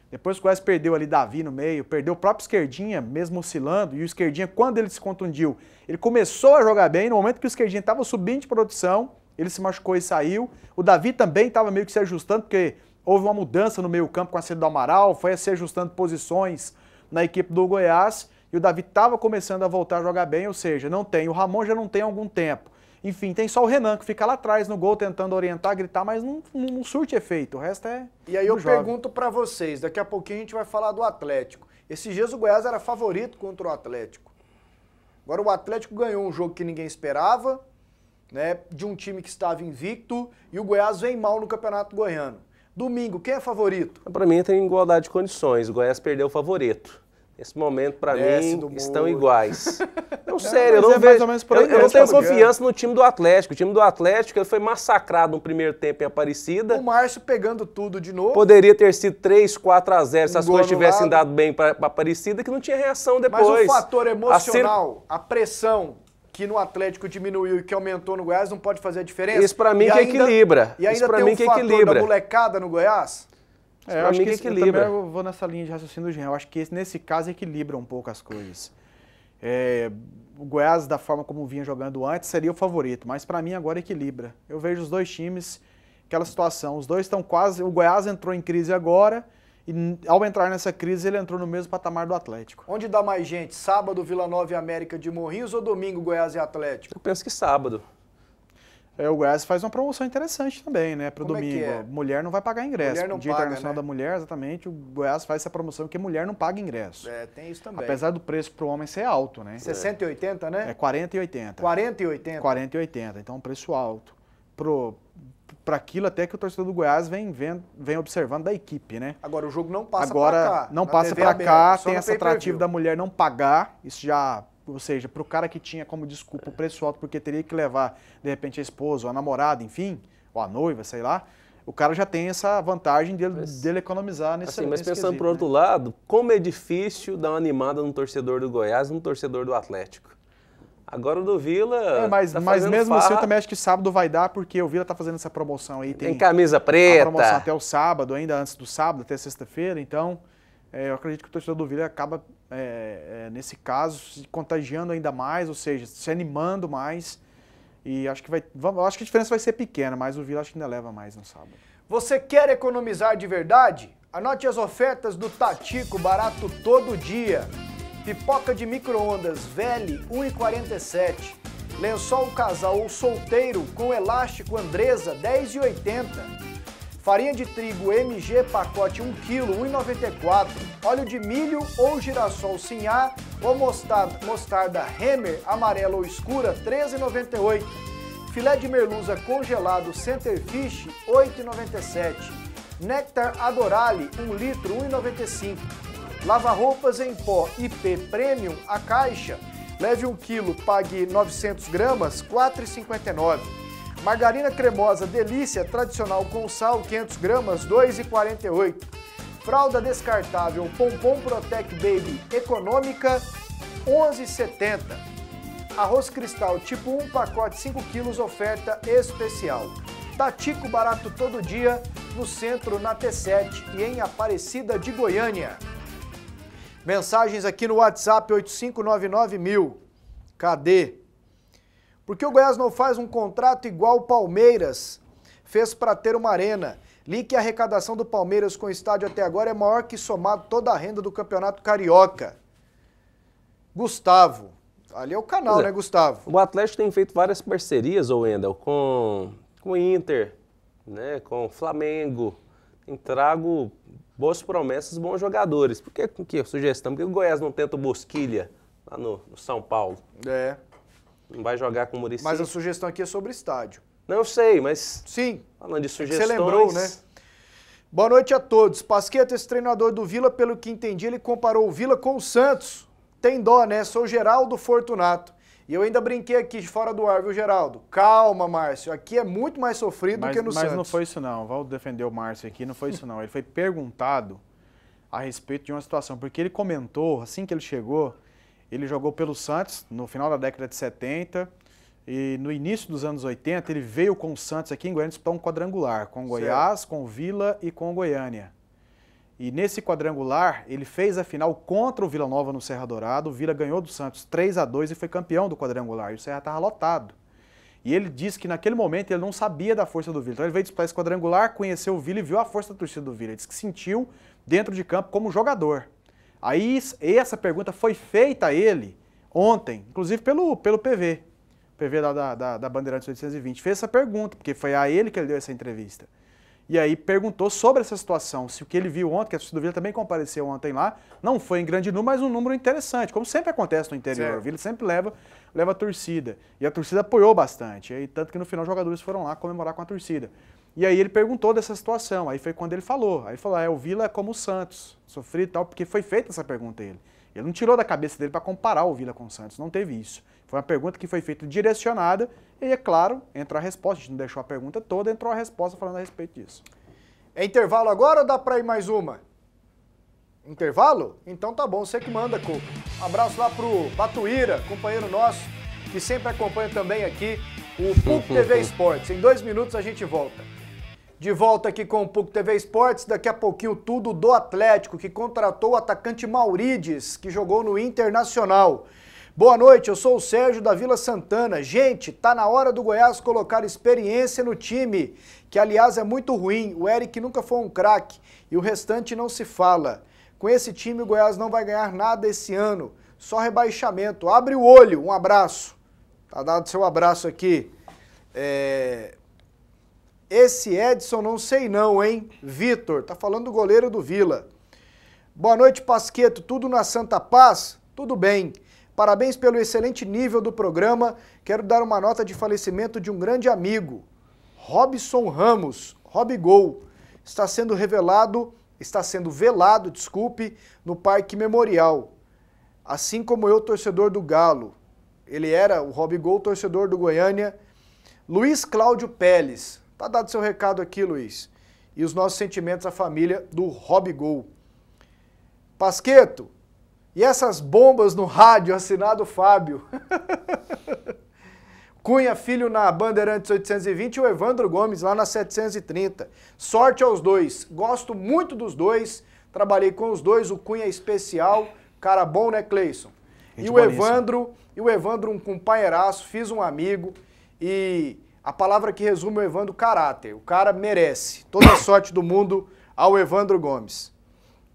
Depois que o Goiás perdeu ali Davi no meio, perdeu o próprio Esquerdinha, mesmo oscilando, e o Esquerdinha, quando ele se contundiu, ele começou a jogar bem, no momento que o Esquerdinha estava subindo de produção, ele se machucou e saiu. O Davi também estava meio que se ajustando, porque houve uma mudança no meio campo com a saída do Amaral, foi se ajustando posições na equipe do Goiás, e o Davi estava começando a voltar a jogar bem, ou seja, não tem. O Ramon já não tem há algum tempo. Enfim, tem só o Renan, que fica lá atrás no gol tentando orientar, gritar, mas não surte efeito. O resto é... E aí eu pergunto pra vocês, daqui a pouquinho a gente vai falar do Atlético. Esses dias o Goiás era favorito contra o Atlético. Agora o Atlético ganhou um jogo que ninguém esperava, né, de um time que estava invicto, e o Goiás vem mal no Campeonato Goiano. Domingo, quem é favorito? Para mim tem igualdade de condições, o Goiás perdeu o favorito. Nesse momento, para mim, estão iguais. Não, sério, eu não vejo. Eu não tenho confiança no time do Atlético. O time do Atlético ele foi massacrado no primeiro tempo em Aparecida. O Márcio pegando tudo de novo. Poderia ter sido 3-4-0 se as coisas tivessem dado bem para Aparecida, que não tinha reação depois. Mas o fator emocional, a pressão que no Atlético diminuiu e que aumentou no Goiás, não pode fazer a diferença? Isso para mim que equilibra. E ainda tem o fator da molecada no Goiás? Eu acho que equilibra. Eu também vou nessa linha de raciocínio do Jean. Eu acho que nesse caso equilibra um pouco as coisas. O Goiás, da forma como vinha jogando antes, seria o favorito, mas para mim agora equilibra. Eu vejo os dois times, aquela situação, os dois estão quase... O Goiás entrou em crise agora e ao entrar nessa crise ele entrou no mesmo patamar do Atlético. Onde dá mais gente? Sábado, Vila Nova e América de Morrinhos ou domingo, Goiás e Atlético? Eu penso que sábado. O Goiás faz uma promoção interessante também, né, pro domingo. É? Mulher não vai pagar ingresso. Mulher não Dia paga, Internacional da Mulher, exatamente, o Goiás faz essa promoção porque mulher não paga ingresso. Tem isso também. Apesar do preço pro homem ser alto, né? 60 e 80, né? 40 e 80. 40 e 80? 40 e 80, então um preço alto. Para aquilo até que o torcedor do Goiás vem observando da equipe, né? Agora o jogo não passa para cá. Não passa para cá, tem essa atrativa da mulher não pagar, isso já... Ou seja, para o cara que tinha como desculpa o preço alto porque teria que levar, de repente, a esposa ou a namorada, enfim, ou a noiva, sei lá, o cara já tem essa vantagem dele economizar nesse Mas pensando quesito, por outro lado, como é difícil dar uma animada no torcedor do Goiás e no torcedor do Atlético. Agora o do Vila mas mesmo assim eu também acho que sábado vai dar, porque o Vila tá fazendo essa promoção aí. Tem camisa preta. A promoção até o sábado, ainda antes do sábado, até sexta-feira, então... eu acredito que o torcedor do Vila acaba, nesse caso, se contagiando ainda mais, ou seja, se animando mais. E acho que a diferença vai ser pequena, mas o Vila acho que ainda leva mais no sábado. Você quer economizar de verdade? Anote as ofertas do Tatico, barato todo dia. Pipoca de micro-ondas Velho, R$ 1,47. Lençol casal ou solteiro com elástico Andresa, R$ 10,80. Farinha de trigo MG pacote 1 kg, R$ 1,94. Óleo de milho ou girassol Sinhá ou mostarda Hemmer amarela ou escura, R$ 13,98. Filé de merluza congelado Centerfish, R$ 8,97. Néctar Adorale, 1 litro, R$ 1,95. Lava-roupas em pó IP Premium, a caixa. Leve 1 kg, pague 900 gramas, R$ 4,59. Margarina cremosa Delícia tradicional com sal, 500 gramas, R$ 2,48. Fralda descartável Pompom Protect Baby econômica, R$ 11,70. Arroz Cristal tipo 1, pacote 5 quilos, oferta especial. Tatico, barato todo dia, no centro, na T7 e em Aparecida de Goiânia. Mensagens aqui no WhatsApp 8599.000. Cadê? Por que o Goiás não faz um contrato igual o Palmeiras fez para ter uma arena? Li que a arrecadação do Palmeiras com o estádio até agora é maior que somado toda a renda do Campeonato Carioca. Gustavo. Ali é o canal, né, Gustavo? O Atlético tem feito várias parcerias, ô Wendel, com o Inter, né, com o Flamengo. Tem trago boas promessas, bons jogadores. Por que sugestão? Porque o Goiás não tenta o Bosquilha lá no São Paulo? Não vai jogar com o Muricy. Mas a sugestão aqui é sobre estádio. Não, eu sei, mas... Sim. Falando de sugestões... Você lembrou, né? Boa noite a todos. Pasqueta, esse treinador do Vila, pelo que entendi, ele comparou o Vila com o Santos. Tem dó, né? Sou Geraldo Fortunato. E eu ainda brinquei aqui de fora do ar, viu, Geraldo? Calma, Márcio. Aqui é muito mais sofrido do que no Santos. Mas não foi isso não. Vou defender o Márcio aqui. Não foi isso não. Ele foi perguntado a respeito de uma situação. Porque ele comentou, assim que ele chegou, ele jogou pelo Santos no final da década de 70... E no início dos anos 80, ele veio com o Santos aqui em Goiânia disputar um quadrangular, com o Goiás, com o Vila e com o Goiânia. E nesse quadrangular, ele fez a final contra o Vila Nova no Serra Dourada. O Vila ganhou do Santos 3-2 e foi campeão do quadrangular. E o Serra estava lotado. E ele disse que naquele momento ele não sabia da força do Vila. Então ele veio disputar esse quadrangular, conheceu o Vila e viu a força da torcida do Vila. Ele disse que sentiu dentro de campo como jogador. Aí essa pergunta foi feita a ele ontem, inclusive pelo PV. PV da Bandeirantes 820, fez essa pergunta, porque foi a ele que ele deu essa entrevista. E aí perguntou sobre essa situação, se o que ele viu ontem, que a torcida do Vila também compareceu ontem lá, não foi em grande número, mas um número interessante, como sempre acontece no interior. Certo. O Vila sempre leva a torcida. E a torcida apoiou bastante, e tanto que no final os jogadores foram lá comemorar com a torcida. E aí ele perguntou dessa situação, aí foi quando ele falou. Aí ele falou, o Vila é como o Santos, sofrido e tal, porque foi feita essa pergunta a ele. Ele não tirou da cabeça dele para comparar o Vila com o Santos, não teve isso. Foi uma pergunta que foi feita direcionada e, é claro, entrou a resposta. A gente não deixou a pergunta toda, entrou a resposta falando a respeito disso. É intervalo agora ou dá para ir mais uma? Intervalo? Então tá bom, você que manda, Cuco. Um abraço lá pro Batuíra, companheiro nosso, que sempre acompanha também aqui o PUC TV Esportes. Em 2 minutos a gente volta. De volta aqui com o PUC TV Esportes, daqui a pouquinho tudo do Atlético, que contratou o atacante Maurides, que jogou no Internacional. Boa noite, eu sou o Sérgio da Vila Santana. Gente, tá na hora do Goiás colocar experiência no time, que aliás é muito ruim. O Eric nunca foi um craque e o restante não se fala. Com esse time o Goiás não vai ganhar nada esse ano, só rebaixamento. Abre o olho, um abraço. Tá dado seu abraço aqui. Esse Edson não sei não, hein? Vitor, tá falando do goleiro do Vila. Boa noite, Pasqueto. Tudo na Santa Paz? Tudo bem. Parabéns pelo excelente nível do programa. Quero dar uma nota de falecimento de um grande amigo, Robson Ramos, Robigol. Está sendo velado, no Parque Memorial. Assim como eu, torcedor do Galo. Ele era o Robigol, torcedor do Goiânia. Luiz Cláudio Peles. Tá dado seu recado aqui, Luiz. E os nossos sentimentos à família do Robigol. Pasqueto. E essas bombas no rádio, assinado Fábio. Cunha Filho na Bandeirantes 820 e o Evandro Gomes lá na 730. Sorte aos dois. Gosto muito dos dois. Trabalhei com os dois. O Cunha é especial. Cara bom, né, Cleison? E o Evandro, um companheiraço. Fiz um amigo. E a palavra que resume o Evandro, caráter. O cara merece. Toda a sorte do mundo ao Evandro Gomes.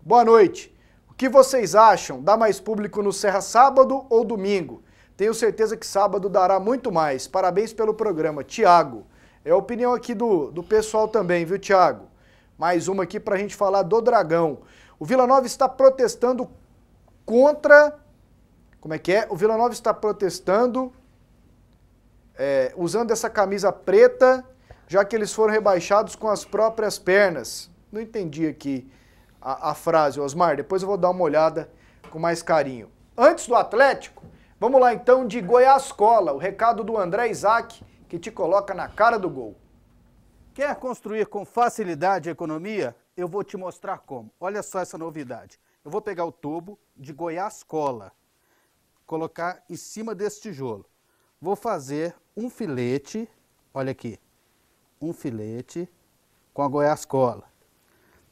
Boa noite. O que vocês acham? Dá mais público no Serra sábado ou domingo? Tenho certeza que sábado dará muito mais. Parabéns pelo programa. Tiago. É a opinião aqui do pessoal também, viu, Tiago? Mais uma aqui pra gente falar do Dragão. O Vila Nova está protestando contra... Como é que é? O Vila Nova está protestando usando essa camisa preta, já que eles foram rebaixados com as próprias pernas. Não entendi aqui a frase, Osmar. Depois eu vou dar uma olhada com mais carinho. Antes do Atlético, vamos lá então de Goiás Cola, o recado do André Isaac, que te coloca na cara do gol. Quer construir com facilidade a economia? Eu vou te mostrar como. Olha só essa novidade. Eu vou pegar o tubo de Goiás Cola, colocar em cima desse tijolo. Vou fazer um filete, olha aqui, um filete com a Goiás Cola.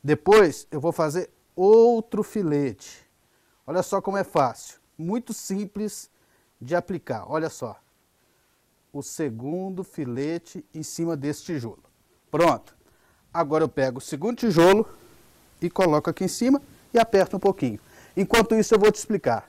Depois eu vou fazer outro filete. Olha só como é fácil, muito simples de aplicar. Olha só, o segundo filete em cima desse tijolo. Pronto. Agora eu pego o segundo tijolo e coloco aqui em cima e aperto um pouquinho. Enquanto isso eu vou te explicar.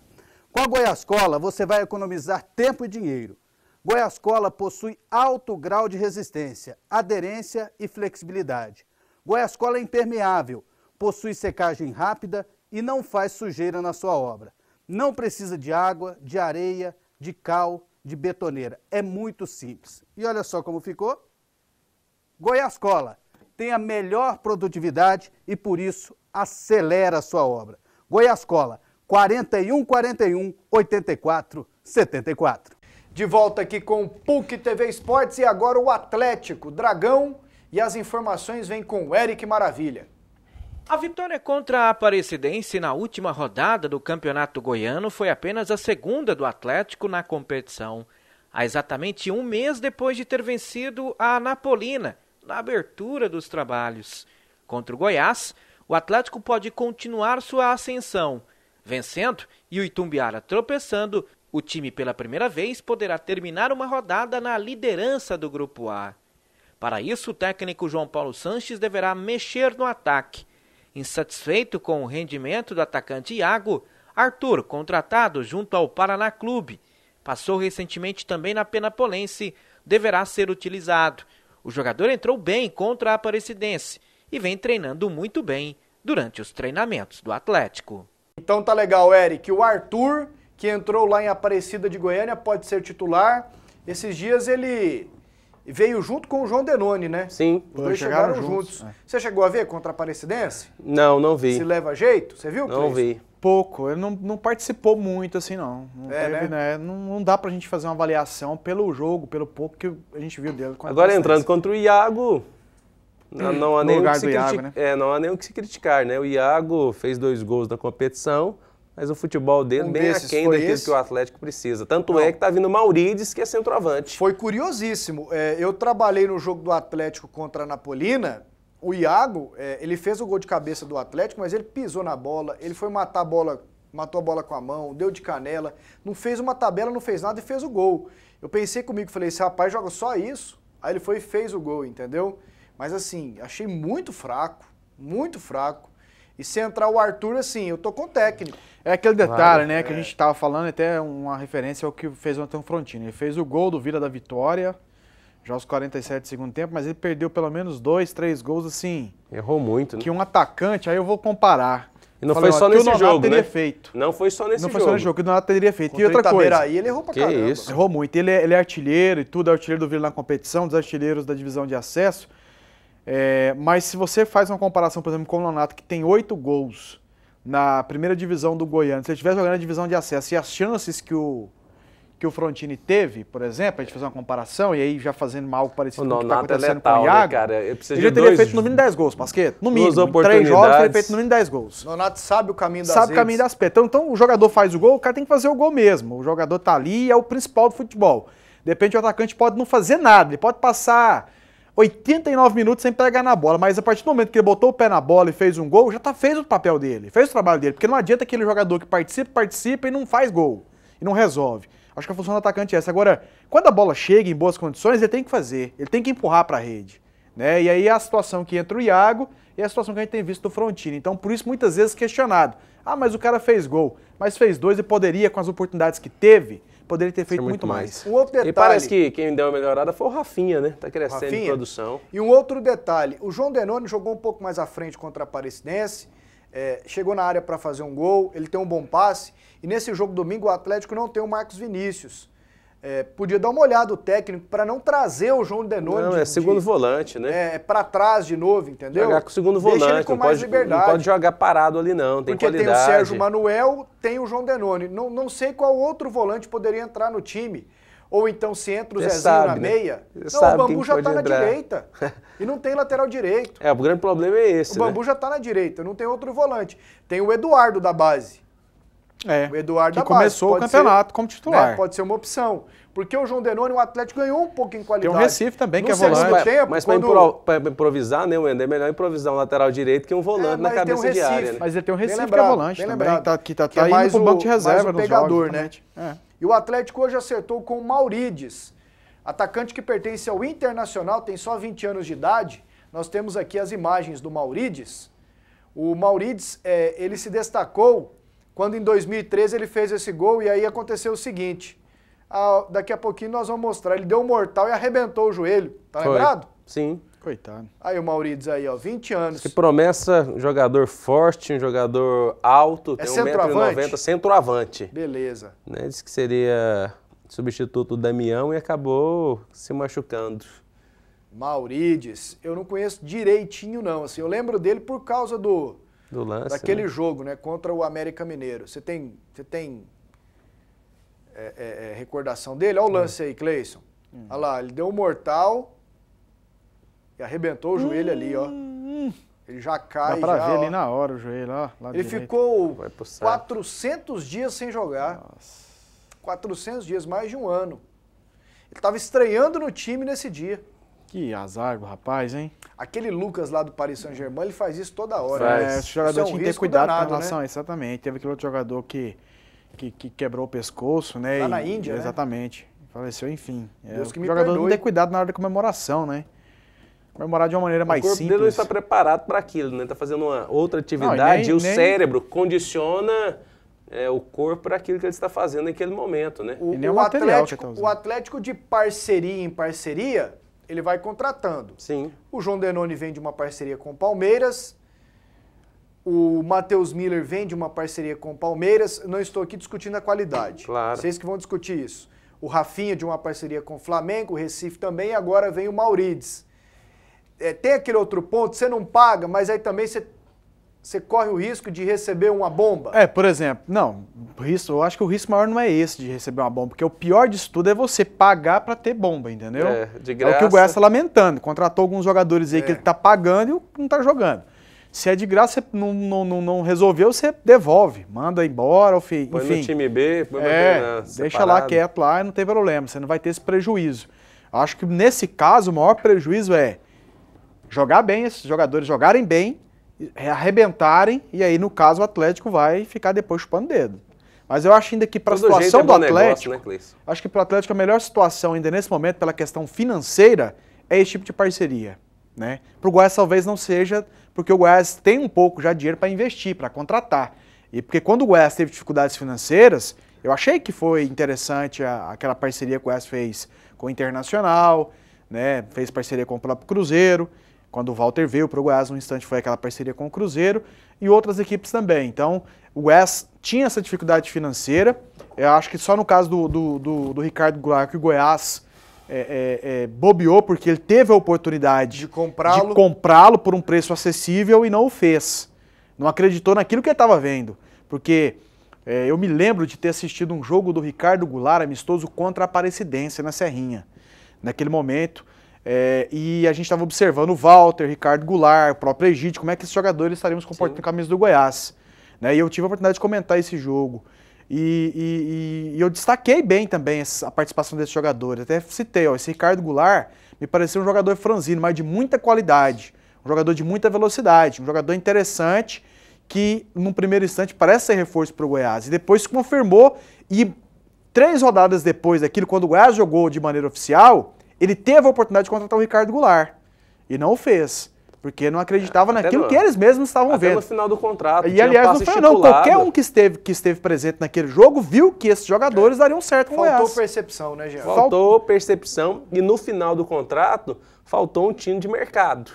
Com a Goiascola você vai economizar tempo e dinheiro. Goiascola possui alto grau de resistência, aderência e flexibilidade. Goiascola é impermeável, possui secagem rápida e não faz sujeira na sua obra. Não precisa de água, de areia, de cal, de betoneira. É muito simples. E olha só como ficou. Goiascola tem a melhor produtividade e por isso acelera a sua obra. Goiascola 41 41 84 74. De volta aqui com o PUC TV Esportes e agora o Atlético Dragão e as informações vêm com o Eric Maravilha. A vitória contra a Aparecidense na última rodada do Campeonato Goiano foi apenas a segunda do Atlético na competição. Há exatamente um mês depois de ter vencido a Anapolina na abertura dos trabalhos. Contra o Goiás, o Atlético pode continuar sua ascensão. Vencendo e o Itumbiara tropeçando, o time pela primeira vez poderá terminar uma rodada na liderança do Grupo A. Para isso, o técnico João Paulo Sanches deverá mexer no ataque. Insatisfeito com o rendimento do atacante Iago, Arthur, contratado junto ao Paraná Clube, passou recentemente também na Penapolense, deverá ser utilizado. O jogador entrou bem contra a Aparecidense e vem treinando muito bem durante os treinamentos do Atlético. Então tá legal, Eric. O Arthur, que entrou lá em Aparecida de Goiânia, pode ser titular. Esses dias ele veio junto com o João Denoni, né? Sim. Os dois chegaram juntos. Você chegou a ver contra a Aparecidense? Não vi. Se leva jeito? Você viu, Não vi. Pouco, ele não participou muito assim, não. Não dá pra gente fazer uma avaliação pelo jogo, pelo pouco que a gente viu dele. Agora entrando contra o Iago, não há nem o que se criticar, né? O Iago fez 2 gols na competição, mas o futebol dele bem aquém daquilo que o Atlético precisa. Tanto é que tá vindo o Maurides, que é centroavante. Foi curiosíssimo. Eu trabalhei no jogo do Atlético contra a Anapolina. O Iago, ele fez o gol de cabeça do Atlético, mas ele pisou na bola, ele foi matar a bola, matou a bola com a mão, deu de canela, não fez uma tabela, não fez nada e fez o gol. Eu pensei comigo, falei, esse rapaz joga só isso? Aí ele foi e fez o gol, entendeu? Mas assim, achei muito fraco, muito fraco. E se entrar o Arthur, assim, eu tô com o técnico. É aquele detalhe, né, que a gente tava falando, até uma referência ao que fez o Antônio Frontini. Ele fez o gol do Vila da Vitória, já aos 47 do segundo tempo, mas ele perdeu pelo menos 2, 3 gols, assim. Errou muito, né? Que um atacante, aí eu vou comparar. E não foi só nesse jogo, né? Feito. Não foi só nesse jogo. Não foi só nesse jogo, que o Donato teria feito. E outra coisa. Aí ele errou pra caramba. Isso? Errou muito. Ele é artilheiro e tudo, é artilheiro do Vila na competição, dos artilheiros da divisão de acesso. Mas se você faz uma comparação, por exemplo, com o Donato, que tem 8 gols na primeira divisão do Goiânia, se ele estiver jogando na divisão de acesso e as chances que o Frontini teve, por exemplo, a gente fazer uma comparação, e aí já fazendo algo parecido com o que está acontecendo com o Iago, né, cara? Ele já teria feito no mínimo 10 gols, Pasqueto. No mínimo, em 3 jogos, teria feito no mínimo 10 gols. Nonato sabe o caminho das Sabe o caminho das pedras. Então o jogador faz o gol, o cara tem que fazer o gol mesmo. O jogador tá ali e é o principal do futebol. De repente o atacante pode não fazer nada, ele pode passar 89 minutos sem pegar na bola, mas a partir do momento que ele botou o pé na bola e fez um gol, já fez o papel dele, fez o trabalho dele. Porque não adianta aquele jogador que participa e não faz gol, e não resolve. Acho que a função do atacante é essa. Agora, quando a bola chega em boas condições, ele tem que fazer, ele tem que empurrar para a rede. Né? E aí é a situação que entra o Iago e é a situação que a gente tem visto do Frontini. Então, por isso, muitas vezes questionado. Ah, mas o cara fez gol, mas fez 2 e poderia, com as oportunidades que teve, poderia ter feito muito mais. Um outro detalhe. E parece que quem deu uma melhorada foi o Rafinha, né? Tá crescendo em produção. E um outro detalhe, o João Denoni jogou um pouco mais à frente contra a Aparecidense, chegou na área para fazer um gol, ele tem um bom passe, e nesse jogo domingo o Atlético não tem o Marcos Vinícius. Podia dar uma olhada o técnico para não trazer o João Denoni. Não, segundo volante, né? Para trás de novo, entendeu? Jogar com o segundo volante, ele com mais liberdade. Não pode jogar parado ali não, tem qualidade. Porque tem o Sérgio Manuel, tem o João Denoni. Não sei qual outro volante poderia entrar no time. Ou então se entra o Zezinho na meia. Não, o Bambu já tá na direita. E não tem lateral direito. O grande problema é esse, O Bambu já tá na direita, não tem outro volante. Tem o Eduardo da base. O Eduardo da base. Começou o campeonato como titular. Né, pode ser uma opção. Porque o João Denoni, o Atlético ganhou um pouco em qualidade. Tem o Recife também, que é volante. Mas para improvisar, né, Wender? É melhor improvisar um lateral direito que um volante na cabeça de área. Né? Mas ele tem o Recife, que é volante também, que tá indo pro banco de reserva nos pegador, jogos, né? E o Atlético hoje acertou com o Maurides, atacante que pertence ao Internacional, tem só 20 anos de idade, Nós temos aqui as imagens do Maurides. O Maurides, ele se destacou quando em 2013 ele fez esse gol e aí aconteceu o seguinte. Daqui a pouquinho nós vamos mostrar. Ele deu um mortal e arrebentou o joelho. Tá lembrado? Sim. Coitado. Aí o Maurides aí, ó, 20 anos. Que promessa, um jogador forte, um jogador alto, tem centroavante? 1,90 m, centroavante. Beleza. Né? Disse que seria substituto do Damião e acabou se machucando. Maurides, eu não conheço direitinho não, assim, eu lembro dele por causa do lance, daquele né? jogo, né, contra o América Mineiro. Você tem recordação dele? Olha o lance aí, Cleison. Olha lá, ele deu um mortal e arrebentou o joelho ali, ó. Ele já cai. Dá pra já, ver ó. ali na hora o joelho, ó. Lá Ele direito. ficou 400 dias sem jogar. Nossa. 400 dias, mais de um ano. Ele estava estreando no time nesse dia. Que azar do rapaz, hein? Aquele Lucas lá do Paris Saint-Germain, ele faz isso toda hora. Esse jogador Isso é um tinha que ter risco cuidado danado, com relação né? a exatamente. Teve aquele outro jogador que quebrou o pescoço, né? Lá na Índia, né? Exatamente. Faleceu, enfim. Deus que O me jogador perdoe. não ter cuidado na hora da comemoração, né? Comemorar de uma maneira mais O corpo dele não simples. está preparado para aquilo, né? Está fazendo uma outra atividade e o cérebro condiciona o corpo para aquilo que ele está fazendo naquele momento, né? E nem o material que ele tá usando. O Atlético de parceria em parceria, ele vai contratando. Sim. O João Denoni vem de uma parceria com o Palmeiras, o Matheus Miller vem de uma parceria com o Palmeiras, não estou aqui discutindo a qualidade. Claro. Vocês que vão discutir isso. O Rafinha de uma parceria com o Flamengo, o Recife também, e agora vem o Maurides. Tem aquele outro ponto, você não paga, mas aí também você corre o risco de receber uma bomba. Por exemplo, não, eu acho que o risco maior não é esse de receber uma bomba, porque o pior disso tudo é você pagar pra ter bomba, entendeu? De graça. É o que o Goiás tá lamentando, contratou alguns jogadores aí que ele tá pagando e não tá jogando. Se é de graça, você não resolveu, você devolve, manda embora, enfim. Põe no time B, põe na deixa lá quieto lá e não tem problema, você não vai ter esse prejuízo. Acho que nesse caso o maior prejuízo é jogar bem, esses jogadores jogarem bem, arrebentarem, e aí no caso o Atlético vai ficar depois chupando dedo. Mas eu acho ainda que para a situação do Atlético, acho que para o Atlético a melhor situação ainda nesse momento, pela questão financeira, é esse tipo de parceria. Né? Para o Goiás talvez não seja, porque o Goiás tem um pouco já de dinheiro para investir, para contratar. E porque quando o Goiás teve dificuldades financeiras, eu achei que foi interessante aquela parceria que o Goiás fez com o Internacional, né? Fez parceria com o próprio Cruzeiro. Quando o Walter veio para o Goiás, um instante foi aquela parceria com o Cruzeiro e outras equipes também. Então, o Goiás tinha essa dificuldade financeira. Eu acho que só no caso do Ricardo Goulart que o Goiás bobeou, porque ele teve a oportunidade de comprá-lo por um preço acessível e não o fez. Não acreditou naquilo que ele estava vendo. Porque eu me lembro de ter assistido um jogo do Ricardo Goulart amistoso contra a Aparecidense na Serrinha. Naquele momento. E a gente estava observando o Walter, Ricardo Goulart, o próprio Egídio, como é que esses jogadores estariam se comportando com a camisa do Goiás. Né? E eu tive a oportunidade de comentar esse jogo. E eu destaquei bem também a participação desses jogadores. Até citei, esse Ricardo Goulart me pareceu um jogador franzino, mas de muita qualidade. Um jogador de muita velocidade, um jogador interessante que, num primeiro instante, parece ser reforço para o Goiás. E depois se confirmou, e 3 rodadas depois daquilo, quando o Goiás jogou de maneira oficial, ele teve a oportunidade de contratar o Ricardo Goulart. E não o fez. Porque não acreditava naquilo que eles mesmos estavam vendo. No final do contrato. E aliás, não foi não. Qualquer um que esteve presente naquele jogo viu que esses jogadores dariam certo com o Goiás. Faltou percepção, né, Jean? Faltou percepção e no final do contrato faltou um time de mercado.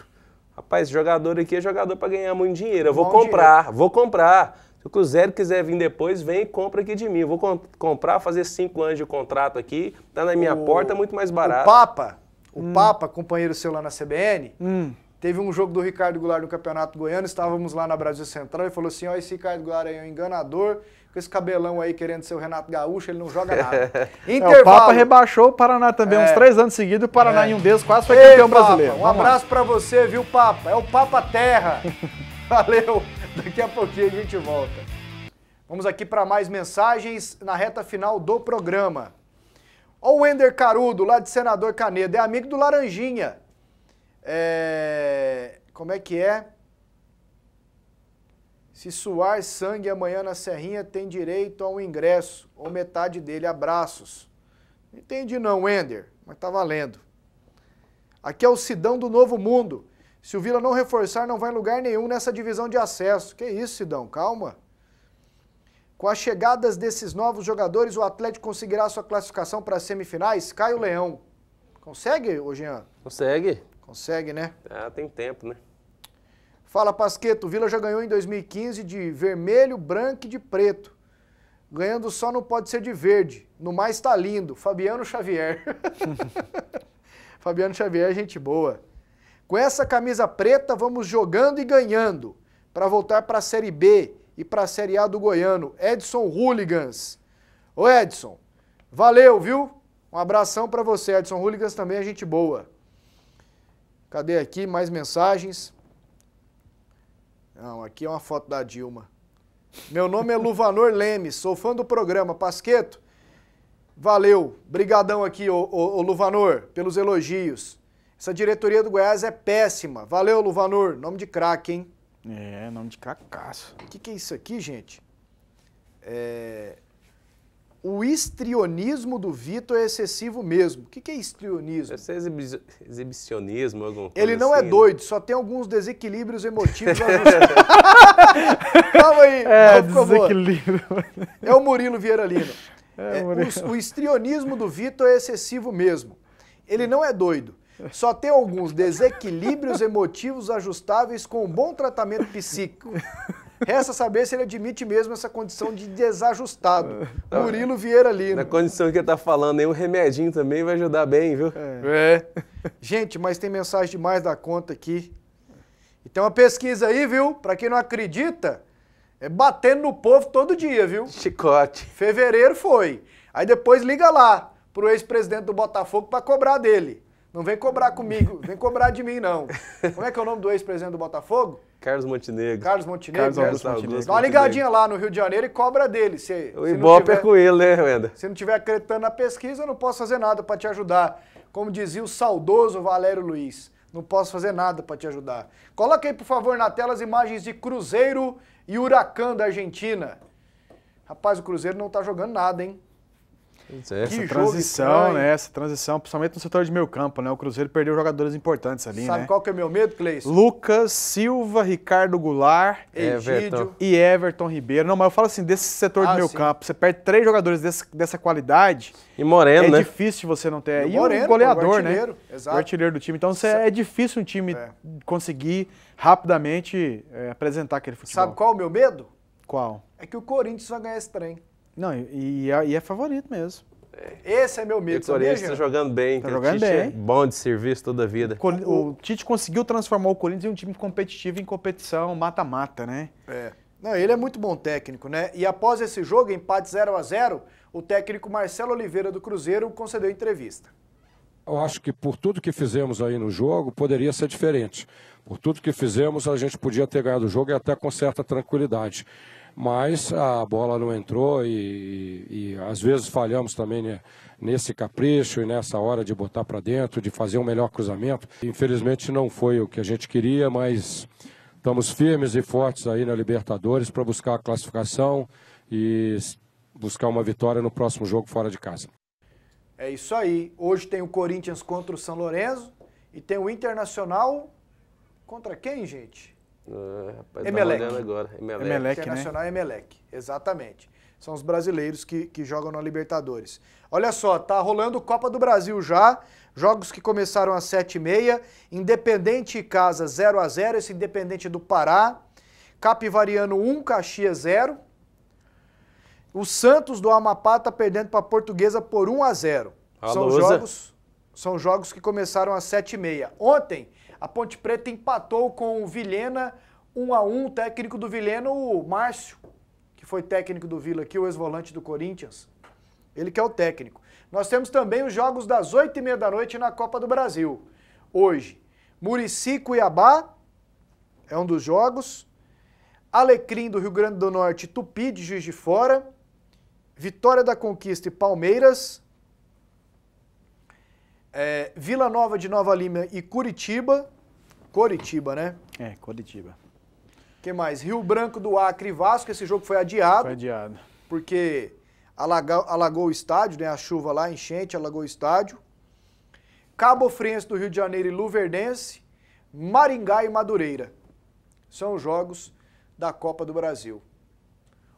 Rapaz, jogador aqui é jogador para ganhar muito dinheiro. Eu vou comprar. Se o Cruzeiro quiser vir depois, vem e compra aqui de mim. Eu vou comprar, fazer 5 anos de contrato aqui, tá na minha porta, muito mais barato. O Papa, companheiro seu lá na CBN, teve um jogo do Ricardo Goulart no Campeonato Goiano, estávamos lá na Brasil Central e falou assim, esse Ricardo Goulart aí é um enganador, com esse cabelão aí querendo ser o Renato Gaúcho, ele não joga nada. O Papa rebaixou o Paraná também uns 3 anos seguidos, o Paraná em um deles quase foi campeão brasileiro. Um abraço pra você, viu, Papa? É o Papa Terra. Valeu, daqui a pouquinho a gente volta. Vamos aqui para mais mensagens na reta final do programa. Ó o Wender Carudo, lá de Senador Canedo, é amigo do Laranjinha. Como é que é? Se suar sangue amanhã na Serrinha, tem direito a um ingresso, ou metade dele. Abraços. Não entendi não, Wender, mas tá valendo. Aqui é o Sidão do Novo Mundo. Se o Vila não reforçar, não vai em lugar nenhum nessa divisão de acesso. Que isso, Sidão? Calma. Com as chegadas desses novos jogadores, o Atlético conseguirá sua classificação para as semifinais? Caio Leão. Consegue, ô Jean? Consegue. Consegue, né? Ah, tem tempo, né? Fala, Pasqueto. O Vila já ganhou em 2015 de vermelho, branco e de preto. Ganhando só não pode ser de verde. No mais tá lindo. Fabiano Xavier. Fabiano Xavier, gente boa. Com essa camisa preta, vamos jogando e ganhando. Para voltar para a Série B e para a Série A do Goiano. Edson Hooligans. Ô Edson, valeu, viu? Um abração para você. Edson Hooligans também é gente boa. Cadê aqui mais mensagens? Não, aqui é uma foto da Dilma. Meu nome é Luvanor Lemes, sou fã do programa. Pasqueto, valeu. Brigadão aqui, ô Luvanor, pelos elogios. Essa diretoria do Goiás é péssima. Valeu, Luvanor. Nome de craque, hein? É, nome de cracaço. O que é isso aqui, gente? O histrionismo do Vitor é excessivo mesmo. O que é histrionismo? Deve ser exibicionismo, alguma coisa Ele não assim, é doido, só tem alguns desequilíbrios emotivos. Calma aí, por favor. Desequilíbrio. É o Murilo Vieira Lino. O histrionismo do Vitor é excessivo mesmo. Ele não é doido. Só tem alguns desequilíbrios emotivos ajustáveis com um bom tratamento psíquico. Resta saber se ele admite mesmo essa condição de desajustado. Murilo Vieira Lino. Na condição que ele tá falando, aí um remedinho também vai ajudar bem, viu? Gente, mas tem mensagem demais da conta aqui. E tem uma pesquisa aí, viu? Pra quem não acredita, é batendo no povo todo dia, viu? Chicote. Fevereiro foi. Aí depois liga lá pro ex-presidente do Botafogo pra cobrar dele. Não vem cobrar comigo, vem cobrar de mim, não. Como é que é o nome do ex-presidente do Botafogo? Carlos Montenegro. Carlos Montenegro. Carlos Montenegro. Dá uma ligadinha lá no Rio de Janeiro e cobra dele. O Ibope é com ele, né, Wenda? Se não estiver acreditando na pesquisa, eu não posso fazer nada para te ajudar. Como dizia o saudoso Valério Luiz, não posso fazer nada para te ajudar. Coloca aí, por favor, na tela as imagens de Cruzeiro e Huracan da Argentina. Rapaz, o Cruzeiro não tá jogando nada, hein? Essa transição, né? Essa transição, principalmente no setor de meio campo, né? O Cruzeiro perdeu jogadores importantes ali, né? Sabe qual que é o meu medo, Cleison? Lucas, Silva, Ricardo Goulart, Egídio e Everton Ribeiro. Não, mas eu falo assim, desse setor de meio campo, você perde 3 jogadores dessa qualidade. E Moreno, né? É difícil você não ter. E o goleador, né? Exato. O artilheiro do time. Então é difícil um time conseguir rapidamente apresentar aquele futebol. Sabe qual é o meu medo? Qual? É que o Corinthians vai ganhar esse trem. Não, e é favorito mesmo. Esse é meu medo. O Corinthians está jogando bem. Tá jogando bem. É bom de serviço toda a vida. O Tite conseguiu transformar o Corinthians em um time competitivo em competição mata-mata, né? Não, ele é muito bom técnico, né? E após esse jogo, empate 0-0, o técnico Marcelo Oliveira do Cruzeiro concedeu entrevista. Eu acho que por tudo que fizemos aí no jogo, poderia ser diferente. Por tudo que fizemos, a gente podia ter ganhado o jogo e até com certa tranquilidade. Mas a bola não entrou e às vezes falhamos também, né, nesse capricho e nessa hora de botar para dentro, de fazer um melhor cruzamento. Infelizmente não foi o que a gente queria, mas estamos firmes e fortes aí na Libertadores para buscar a classificação e buscar uma vitória no próximo jogo fora de casa. É isso aí. Hoje tem o Corinthians contra o São Lourenço e tem o Internacional contra quem, gente? Rapaz, Emelec. Agora. Emelec, Internacional, né? Emelec, exatamente. São os brasileiros que jogam na Libertadores. Olha só, tá rolando Copa do Brasil já, jogos que começaram às 7h30, Independente e Casa 0-0, esse Independente do Pará, Capivariano 1, Caxias 0, o Santos do Amapá tá perdendo para a Portuguesa por 1-0. São jogos que começaram às 7h30. Ontem, a Ponte Preta empatou com o Vilhena 1-1, o técnico do Vilhena, o Márcio, que foi técnico do Vila aqui, o ex-volante do Corinthians. Ele que é o técnico. Nós temos também os jogos das 8h30 da noite na Copa do Brasil. Hoje, Muricy Cuiabá é um dos jogos. Alecrim do Rio Grande do Norte, Tupi de Juiz de Fora. Vitória da Conquista e Palmeiras. Vila Nova de Nova Lima e Curitiba. Coritiba, né? Coritiba. O que mais? Rio Branco do Acre e Vasco. Esse jogo foi adiado. Foi adiado. Porque alagou o estádio, né? A chuva lá, enchente, alagou o estádio. Cabo Friense do Rio de Janeiro e Luverdense. Maringá e Madureira. São os jogos da Copa do Brasil.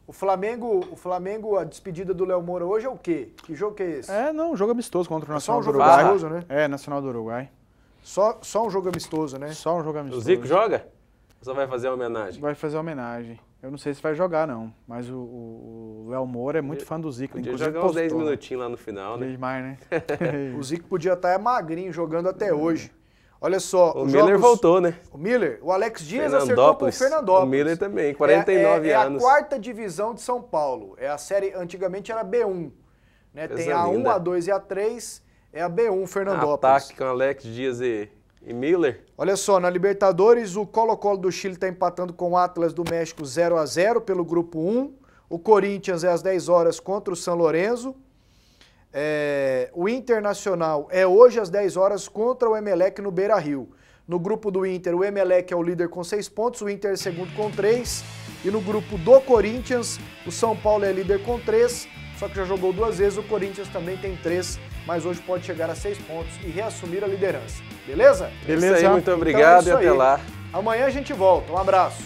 O Flamengo, a despedida do Léo Moura hoje é o quê? Que jogo que é esse? Um jogo amistoso contra o Nacional do Uruguai. Amistoso, né? Nacional do Uruguai. Só um jogo amistoso, né? Só um jogo amistoso. O Zico joga? Ou só vai fazer a homenagem? Vai fazer a homenagem. Eu não sei se vai jogar, não. Mas o Léo Moura é muito fã do Zico. Podia jogar uns 10 minutinhos lá no final, né? Demais, né? O Zico podia estar magrinho, jogando até hoje. Olha só. O Miller voltou, né? O Miller, o Alex Dias acertou com o Fernandópolis. O Miller também, 49 anos. É a 4ª divisão de São Paulo. É a série, antigamente era B1. Né? Tem a 1, a 2 e a 3. É a B1 Fernandópolis. Ataque com Alex Dias e Miller. Olha só, na Libertadores, o Colo-Colo do Chile está empatando com o Atlas do México 0-0 pelo grupo 1. O Corinthians é às 10 horas contra o São Lourenço. O Internacional é hoje às 10 horas contra o Emelec no Beira-Rio. No grupo do Inter, o Emelec é o líder com 6 pontos, o Inter é segundo com 3. E no grupo do Corinthians, o São Paulo é líder com 3, só que já jogou 2 vezes, o Corinthians também tem 3, mas hoje pode chegar a 6 pontos e reassumir a liderança. Beleza? Beleza, muito obrado e até lá. Amanhã a gente volta. Um abraço.